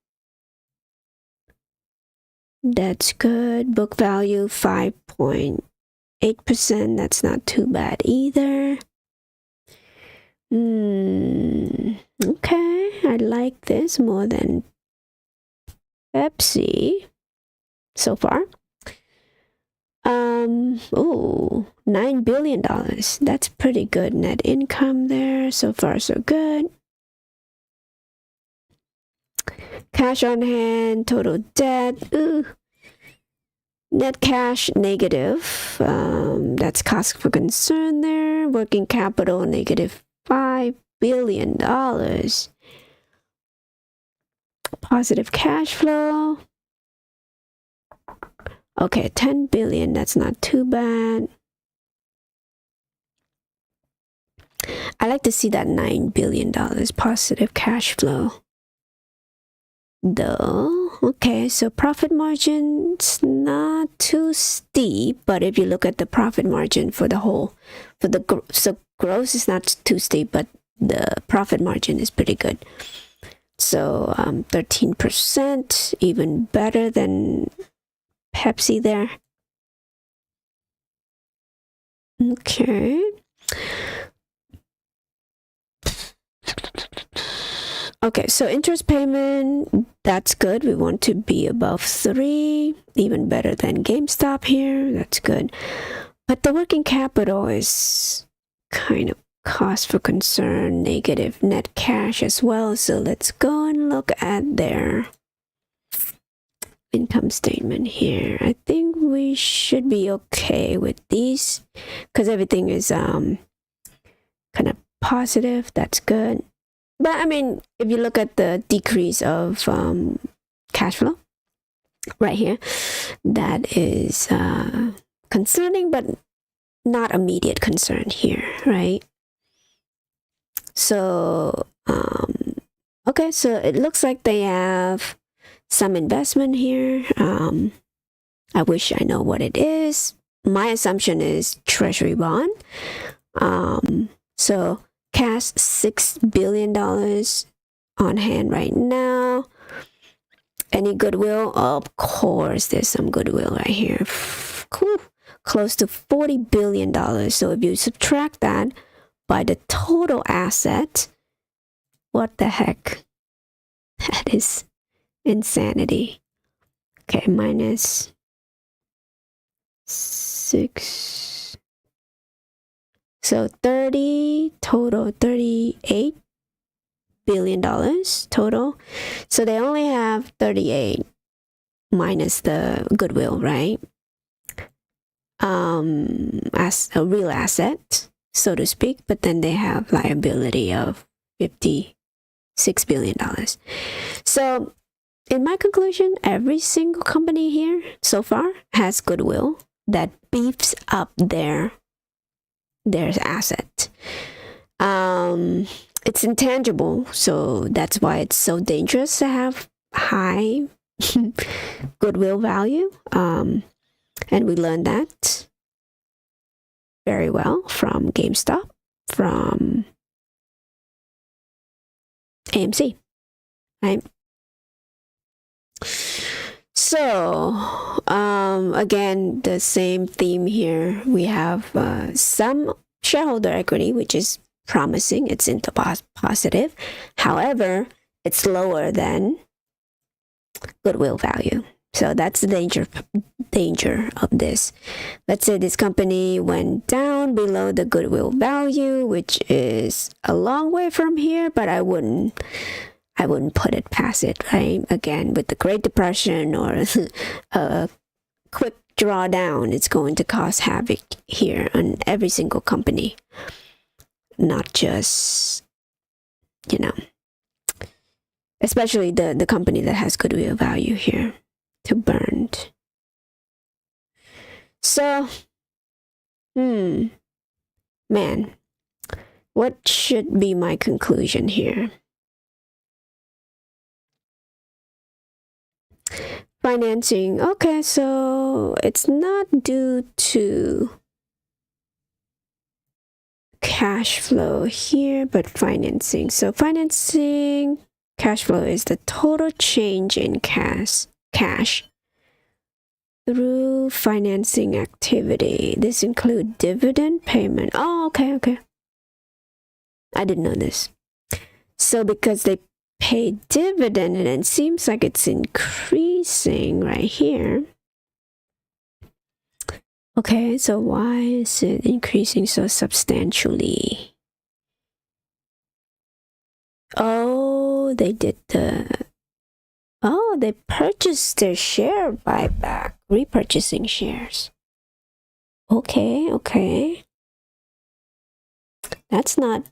C: That's good. Book value 5.8%. That's not too bad either. Okay, I like this more than Pepsi so far. $9 billion. That's pretty good net income there. So far, so good. Cash on hand, total debt. Net cash negative. That's cause for concern there. Working capital negative $5 billion. Positive cash flow. Okay, 10 billion. That's not too bad. I like to see that $9 billion positive cash flow. Though, okay, so profit margin's not too steep, but if you look at the profit margin for the whole, so gross is not too steep, but the profit margin is pretty good. So 13%, even better than Pepsi there. Okay. Okay, so interest payment, that's good. We want to be above 3, even better than GameStop here. That's good. But the working capital is kind of cause for concern, negative net cash as well. So let's go and look at their income statement here. I think we should be okay with these because everything is kind of positive. That's good. But I mean, if you look at the decrease of cash flow right here, that is concerning, but not immediate concern here, right? So, okay, so it looks like they have some investment here. I wish I know what it is. My assumption is treasury bond. So cash $6 billion on hand right now. Any goodwill? Of course, there's some goodwill right here. Cool. Close to $40 billion. So if you subtract that by the total asset, what the heck? That is insanity. Okay, minus 6. So 30 total, $38 billion total. So they only have 38 minus the goodwill, right? As a real asset, so to speak, but then they have liability of $56 billion. So in my conclusion, every single company here so far has goodwill that beefs up their asset. It's intangible, so that's why it's so dangerous to have high goodwill value. And we learned that very well from Gamestop, from AMC, right? So, again, the same theme here. We have some shareholder equity, which is promising. It's into positive. However, it's lower than goodwill value. So that's the danger of this. Let's say this company went down below the goodwill value, which is a long way from here, but I wouldn't put it past it, right? Again, with the Great Depression or a quick drawdown, it's going to cause havoc here on every single company, not just, especially the company that has goodwill value here to burned. So, man, what should be my conclusion here? Financing. Okay, so it's not due to cash flow here, but financing. So financing cash flow is the total change in cash through financing activity. This includes dividend payment. Oh, okay. I didn't know this. So because they pay dividend and it seems like it's increasing right here. Okay, so why is it increasing so substantially? Oh, they purchased their share buyback, repurchasing shares. Okay. That's not,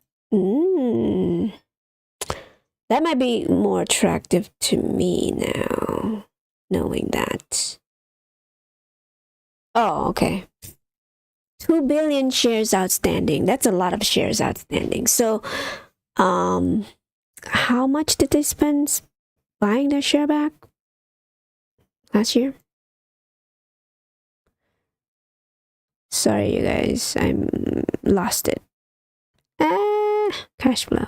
C: that might be more attractive to me now, knowing that. Oh, okay. 2 billion shares outstanding. That's a lot of shares outstanding. So, how much did they spend buying their share back last year? Sorry, you guys, I'm lost it. Cash flow.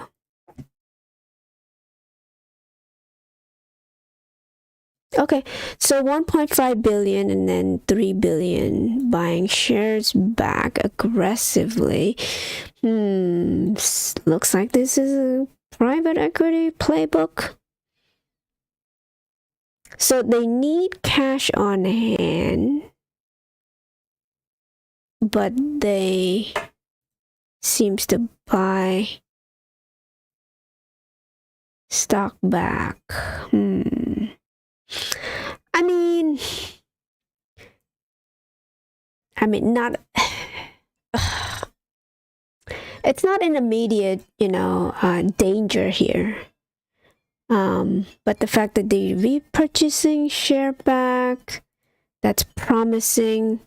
C: Okay, so 1.5 billion and then 3 billion buying shares back aggressively. Looks like this is a private equity playbook. So they need cash on hand, but they seems to buy stock back. I mean, not it's not an immediate, danger here. But the fact that they're repurchasing share back, that's promising,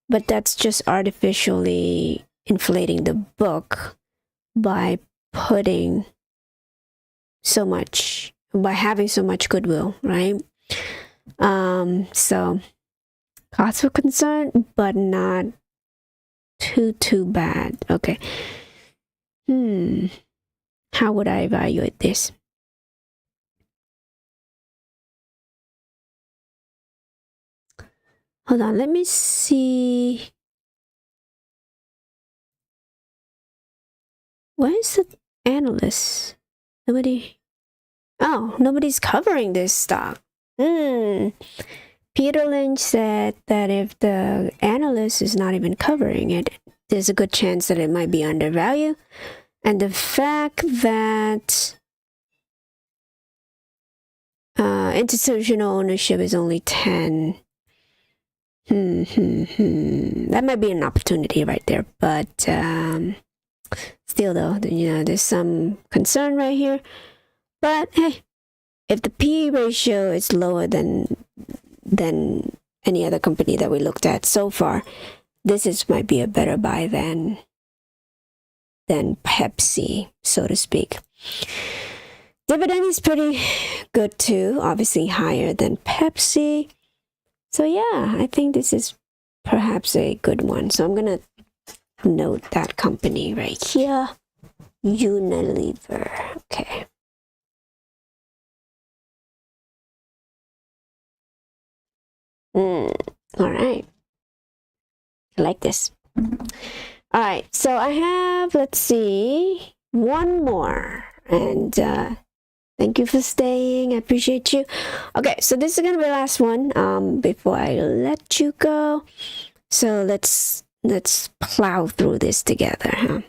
C: but that's just artificially inflating the book by having so much goodwill, right? So cause for concern, but not too bad. Okay. How would I evaluate this? Hold on, let me see. Where is the analyst? Nobody's covering this stock. Peter Lynch said that if the analyst is not even covering it, there's a good chance that it might be undervalued. And the fact that institutional ownership is only 10. That might be an opportunity right there. But still though, there's some concern right here. But hey, if the PE ratio is lower than any other company that we looked at so far, this might be a better buy than Pepsi, so to speak. Dividend is pretty good too, obviously higher than Pepsi. So yeah, I think this is perhaps a good one. So I'm gonna note that company right here, Unilever. Okay. All right. I like this. All right. So I have, let's see, one more. And thank you for staying. I appreciate you. Okay. So this is going to be the last one before I let you go. So let's plow through this together. Huh?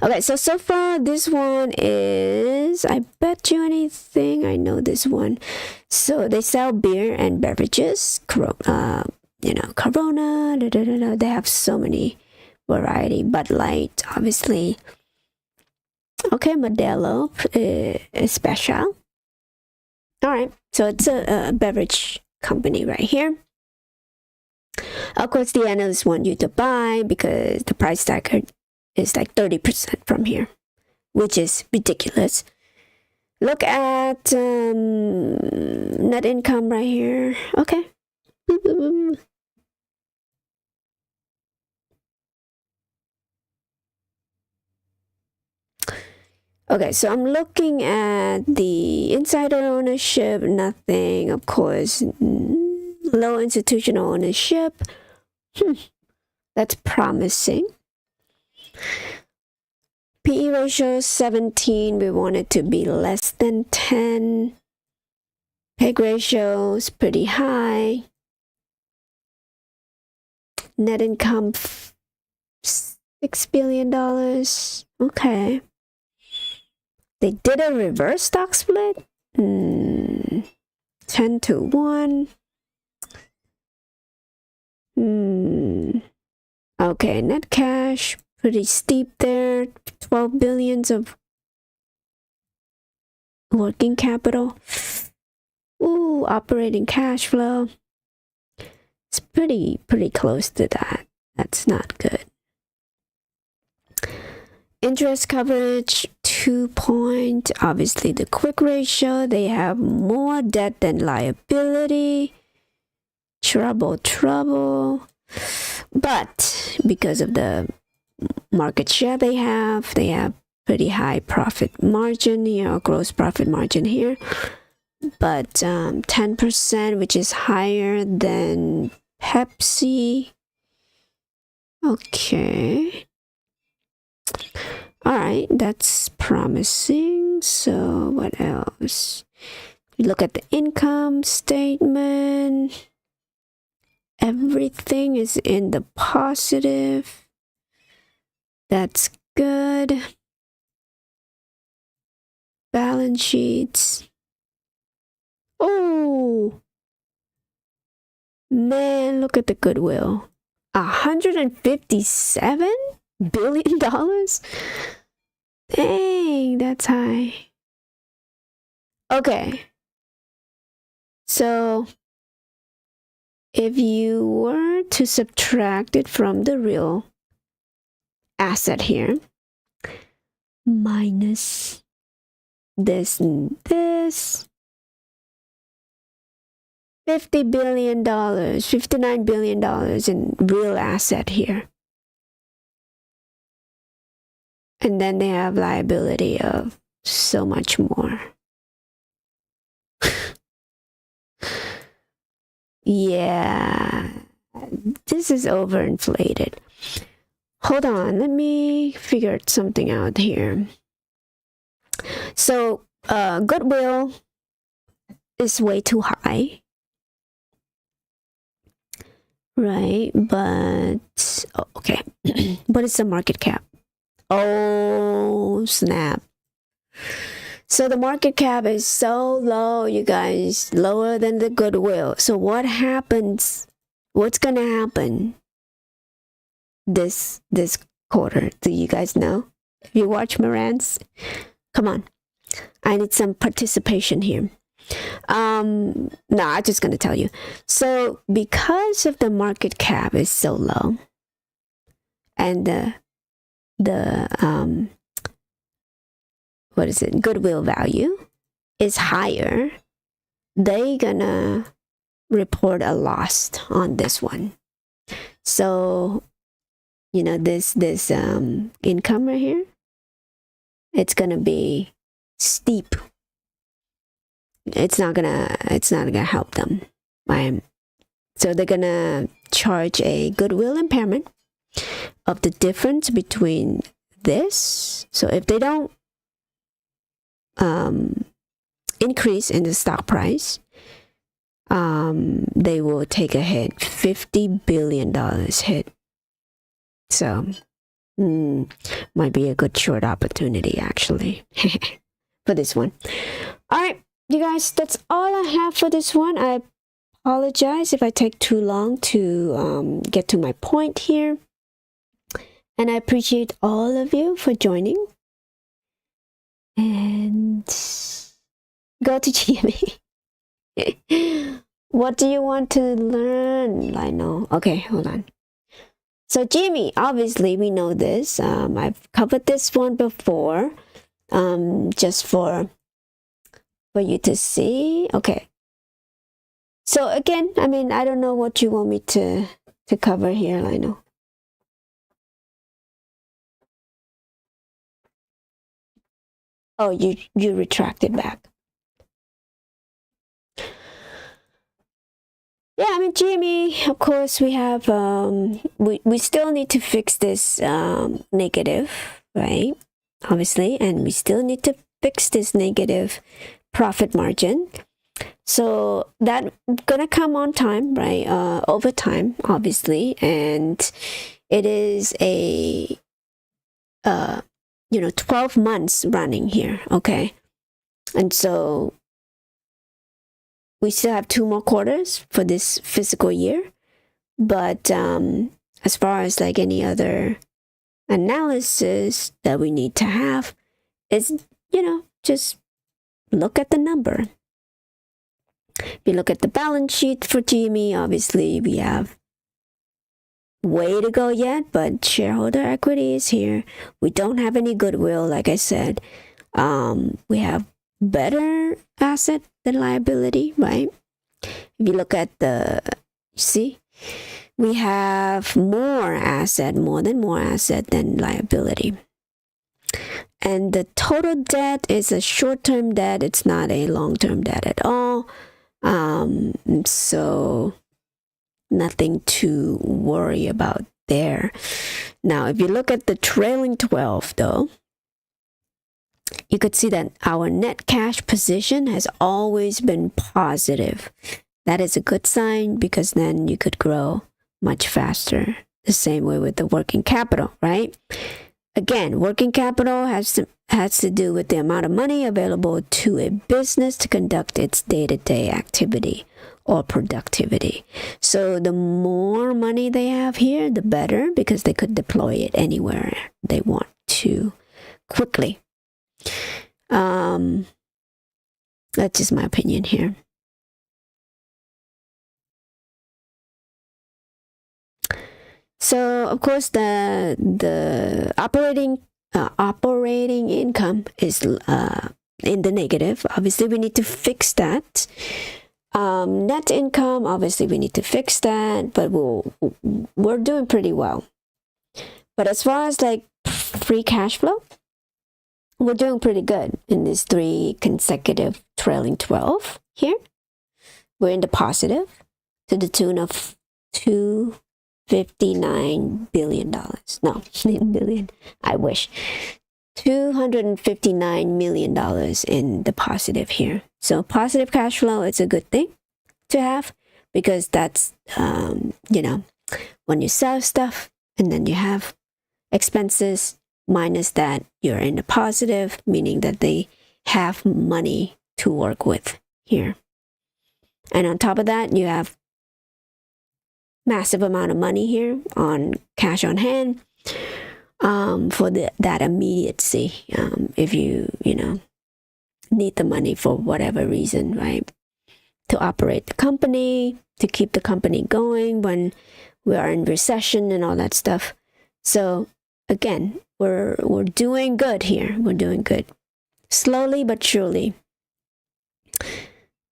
C: Okay, so far this one is, I bet you anything, I know this one. So they sell beer and beverages, Corona, they have so many variety. Bud Light, obviously. Okay, Modelo Special. All right, so it's a beverage company right here. Of course, the analysts want you to buy because the price tag is like 30% from here, which is ridiculous. Look at net income right here. Okay. Okay, so I'm looking at the insider ownership, nothing, of course, low institutional ownership. That's promising. PE ratio 17, we want it to be less than 10. PEG ratio is pretty high. Net income $6 billion. Okay. They did a reverse stock split. 10-1. Okay, net cash, pretty steep there. 12 billions of working capital. Ooh, operating cash flow. It's pretty close to that. That's not good. Interest coverage, 2 point. Obviously, the quick ratio. They have more debt than liability. Trouble. But because of the market share they have pretty high profit margin here, or gross profit margin here. But 10%, which is higher than Pepsi. Okay. All right, that's promising. So what else? You look at the income statement. Everything is in the positive. That's good. Balance sheets. Oh, man, look at the goodwill. $157 billion. Dang, that's high. Okay. So if you were to subtract it from the real asset here, minus this and this, $50 billion, $59 billion in real asset here. And then they have liability of so much more. Yeah, this is overinflated. Hold on, let me figure something out here. So, goodwill is way too high. Right, but okay. What is the market cap? Oh, snap. So the market cap is so low, you guys, lower than the goodwill. So what happens? What's going to happen this quarter? Do you guys know? If you watch Marantz, come on. I need some participation here. No, I'm just going to tell you. So because of the market cap is so low and the what is it, goodwill value is higher, they gonna report a loss on this one. So you know, this income right here, it's gonna be steep. It's not gonna help them. So they're gonna charge a goodwill impairment of the difference between this. So if they don't increase in the stock price, they will take a hit, $50 billion hit. So might be a good short opportunity actually for this one. All right, you guys, that's all I have for this one. I apologize if I take too long to get to my point here. And I appreciate all of you for joining. And go to GME. What do you want to learn? I know. Okay, hold on. So GME, obviously we know this. I've covered this one before. Just for you to see. Okay. So again, I mean, I don't know what you want me to cover here, I know. Oh, you retracted back. Yeah, I mean, GME, of course, we have, we still need to fix this negative, right? Obviously, and we still need to fix this negative profit margin. So that gonna come on time, right? Over time, obviously, and it is a 12 months running here, okay? And so we still have 2 more quarters for this fiscal year, but as far as like any other analysis that we need to have is, just look at the number. If you look at the balance sheet for GME, obviously we have way to go yet, but shareholder equity is here. We don't have any goodwill, like I said. We have better asset than liability, right? If you look at we have more asset than liability. And the total debt is a short-term debt. It's not a long-term debt at all. So nothing to worry about there. Now, if you look at the trailing 12, though, you could see that our net cash position has always been positive. That is a good sign because then you could grow much faster. The same way with the working capital, right? Again, working capital has to do with the amount of money available to a business to conduct its day-to-day activity. or productivity. So the more money they have here, the better, because they could deploy it anywhere they want to quickly. That's just my opinion here. So of course the operating income is in the negative. Obviously we need to fix that. Net income, obviously we need to fix that, but we're doing pretty well. But as far as like free cash flow, we're doing pretty good in these 3 consecutive trailing 12 here. We're in the positive to the tune of $259 billion. No, billion. I wish. $259 million in the positive here. So positive cash flow, it's a good thing to have, because that's, when you sell stuff and then you have expenses minus that, you're in the positive, meaning that they have money to work with here. And on top of that, you have massive amount of money here on cash on hand for that immediacy. If you need the money for whatever reason, right? To operate the company, to keep the company going when we are in recession and all that stuff. So again, we're doing good here. We're doing good. Slowly but surely.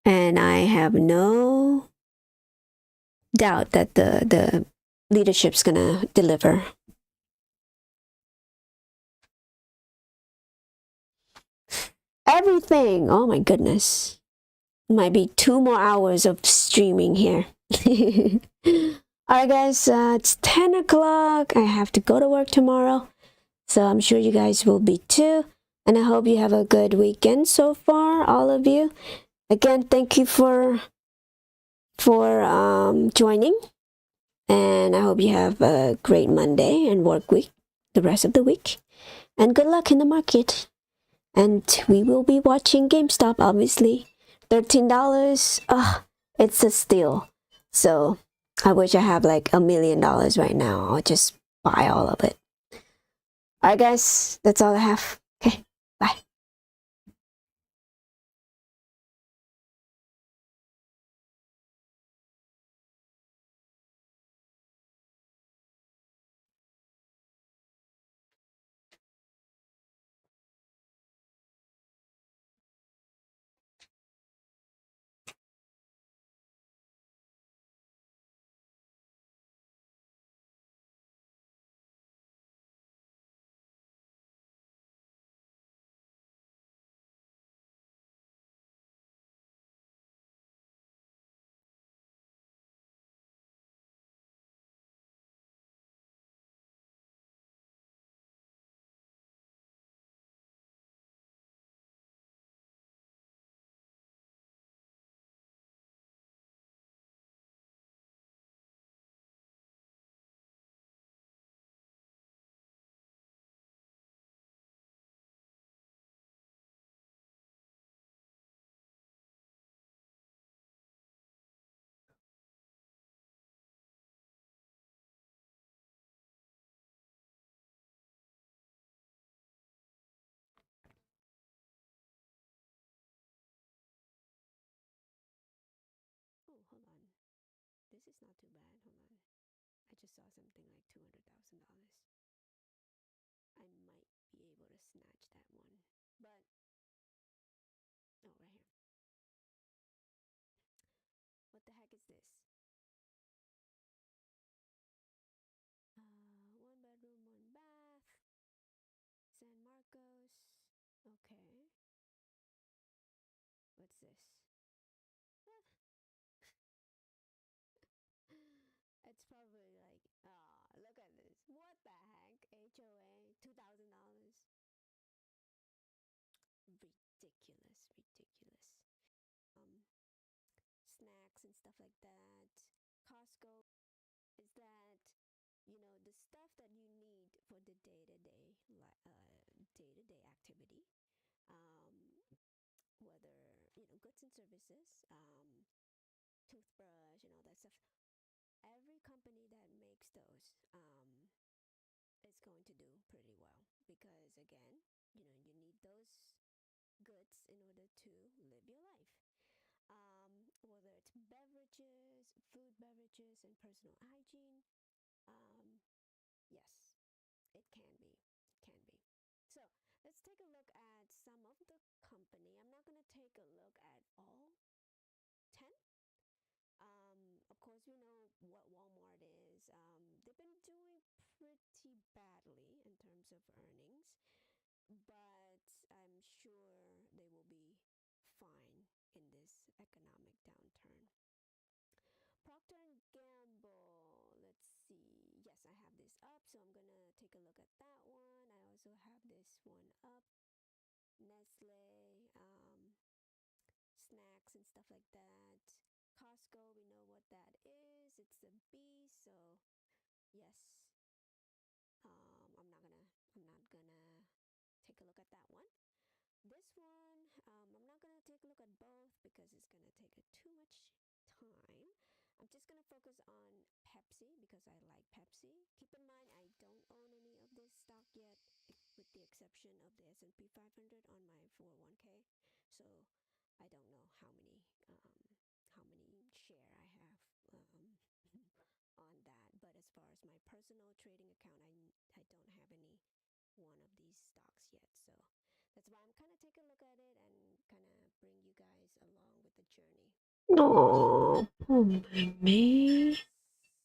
C: And I have no doubt that the leadership's gonna deliver. Everything. Oh my goodness. Might be 2 more hours of streaming here. Alright guys, it's 10 o'clock. I have to go to work tomorrow. So I'm sure you guys will be too. And I hope you have a good weekend so far, all of you. Again, thank you for joining. And I hope you have a great Monday and work week, the rest of the week. And good luck in the market. And we will be watching GameStop, obviously. $13. It's a steal. So I wish I have like $1 million right now. I'll just buy all of it. Alright guys, that's all I have. Okay, bye. Oh, hold on. This is not too bad. Hold on. I just saw something like $200,000. I might be able to snatch that one. But, oh, right here. What the heck is this? 1 bedroom, 1 bath. San Marcos. Okay. What's this? It's probably like, look at this. What the heck? HOA, $2,000. Ridiculous, ridiculous. Snacks and stuff like that. Costco is that, the stuff that you need for the day-to-day, day-to-day activity. Whether, goods and services, toothbrush and all that stuff. Every company that makes those is going to do pretty well because, again, you need those goods in order to live your life. Whether it's beverages, food beverages, and personal hygiene, yes, it can be. It can be. So let's take a look at some of the company. I'm not going to take a look at all 10. Of course, we know what Walmart is. They've been doing pretty badly in terms of earnings, but I'm sure they will be fine in this economic downturn. Procter and Gamble, let's see. Yes, I have this up, so I'm gonna take a look at that one. I also have this one up. Nestle, snacks and stuff like that. Costco, we know what that is. It's a B, so yes. I'm not gonna take a look at that one. This one, I'm not gonna take a look at both because it's gonna take too much time. I'm just gonna focus on Pepsi because I like Pepsi. Keep in mind, I don't own any of this stock yet, with the exception of the S&P 500 on my 401k. So I don't know how many share I have on that. But as far as my personal trading account, I don't have any one of these stocks yet. So that's why I'm kind of taking a look at it and kind of bring you guys along with the journey.
D: Oh, poor baby.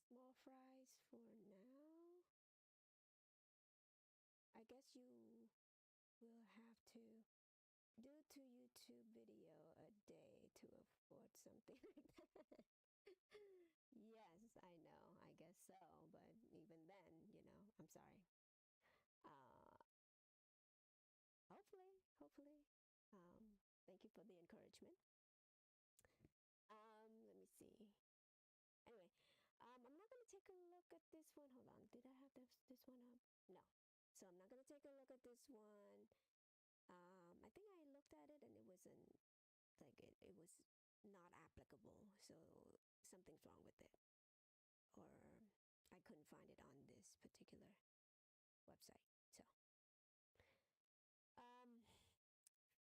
C: Small fries for now. I guess you will have to do 2 YouTube video a day to afford something like that. Yes, I know. I guess so. But even then, I'm sorry. Hopefully. Thank you for the encouragement. Let me see. Anyway, I'm not gonna take a look at this one. Hold on. Did I have this one up? No. So I'm not gonna take a look at this one. I think I looked at it and it wasn't like it was not applicable. So something's wrong with it, or I couldn't find it on this particular website. So,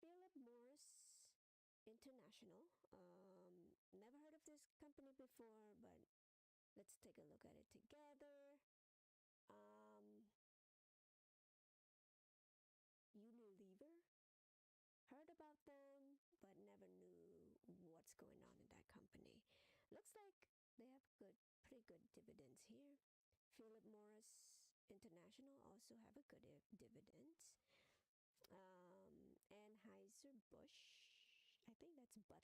C: Philip Morris International. Never heard of this company before, but let's take a look at it together. Unilever. Heard about them, but never knew what's going on in that company. Looks like they have pretty good dividends here. Philip Morris International also have a good dividends. Anheuser-Busch, I think that's Bud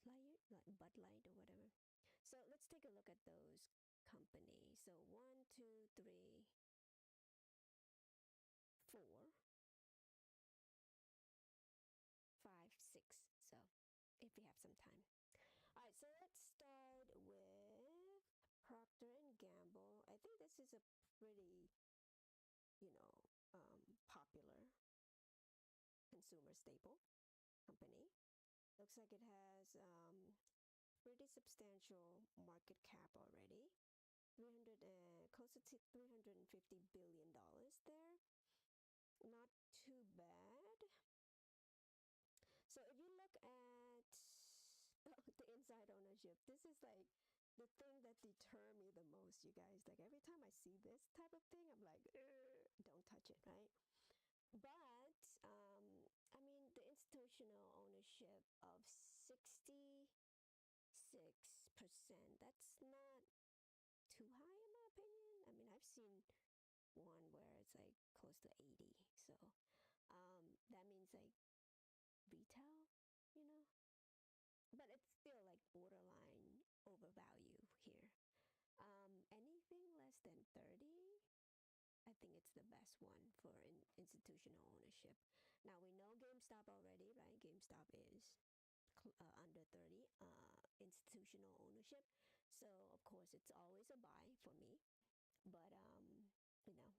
C: Light or whatever. So let's take a look at those companies. So 1, 2, 3, 4, 5, 6. So if we have some time. All right, so let's start with Procter and Gamble. I think this is a pretty, popular consumer staple company. Looks like it has pretty substantial market cap already. Close to $350 billion there. Not too bad. So if you look at the inside ownership, this is like the thing that deter me the most, you guys. Like every time I see this type of thing, I'm like, don't touch it, right? But the institutional ownership of 66%, that's not too high in my opinion. I've seen one where it's like close to 80. So that means like retail, but it's still like borderline overvalue here. Anything less than 30, I think it's the best one for institutional ownership. Now we know GameStop already, right? GameStop is under 30 institutional ownership. So of course it's always a buy for me. But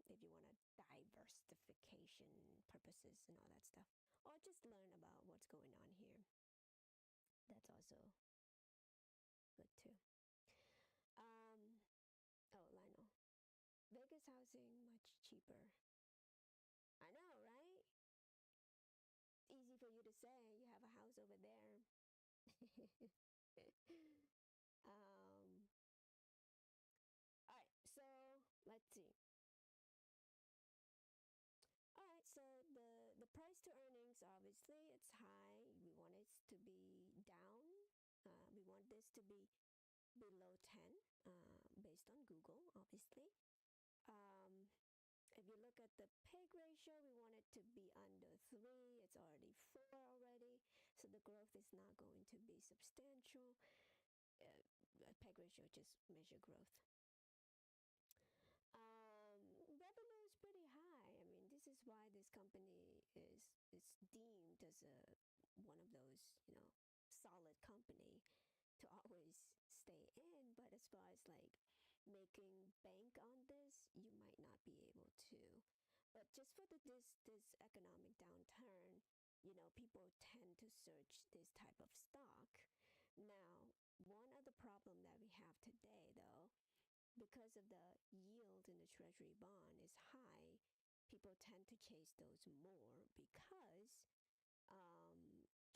C: if you want a diversification purposes and all that stuff, or just learn about what's going on here, that's also good too. is housing much cheaper? I know, right? It's easy for you to say you have a house over there. All right, so let's see. All right, so the price to earnings, obviously it's high. We want it to be down. We want this to be below 10, based on Google, obviously. If you look at the PEG ratio, we want it to be under 3. It's already 4 already, so the growth is not going to be substantial. PEG ratio just measure growth. Revenue is pretty high. I mean, this is why this company is deemed as one of those, solid company to always stay in. But as far as like making bank on this, you might not be able to. But just for this economic downturn, people tend to search this type of stock. Now, one of the problem that we have today, though, because of the yield in the treasury bond is high, people tend to chase those more because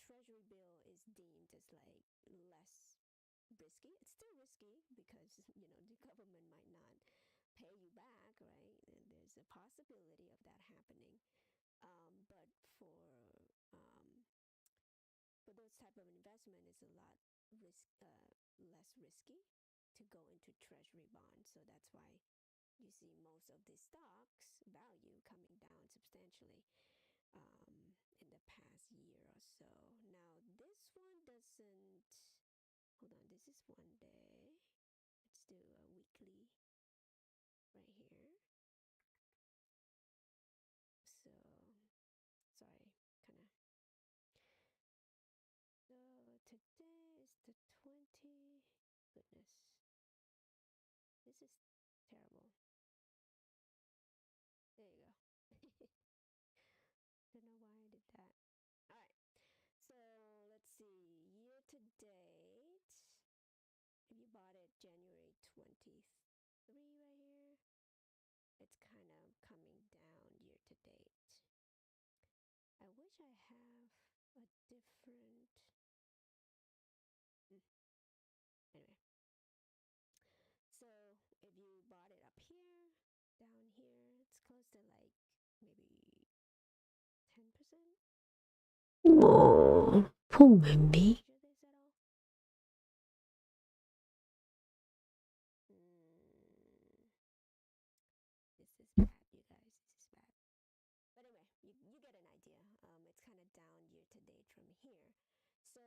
C: treasury bill is deemed as like less risky. It's still risky because the government might not pay you back, right? And there's a possibility of that happening. But for those type of investment, it's a lot less risky to go into treasury bonds. So that's why you see most of the stocks value coming down substantially in the past year or so. Now this one doesn't. Hold on, this is one day. Let's do a weekly right here. So sorry, kind of. So today is the 20. Goodness, this is terrible. There you go. Don't know why I did that. All right. So let's see. Year to date, if you bought it January 23 right here, it's kind of coming down year to date. I wish I have a different. Anyway. So if you bought it up here, down here, it's close to like maybe 10%.
D: Oh, poor baby.
C: Measure this at all? This is bad, you guys. This is bad. But anyway, you get an idea. It's kind of down year to date from here. So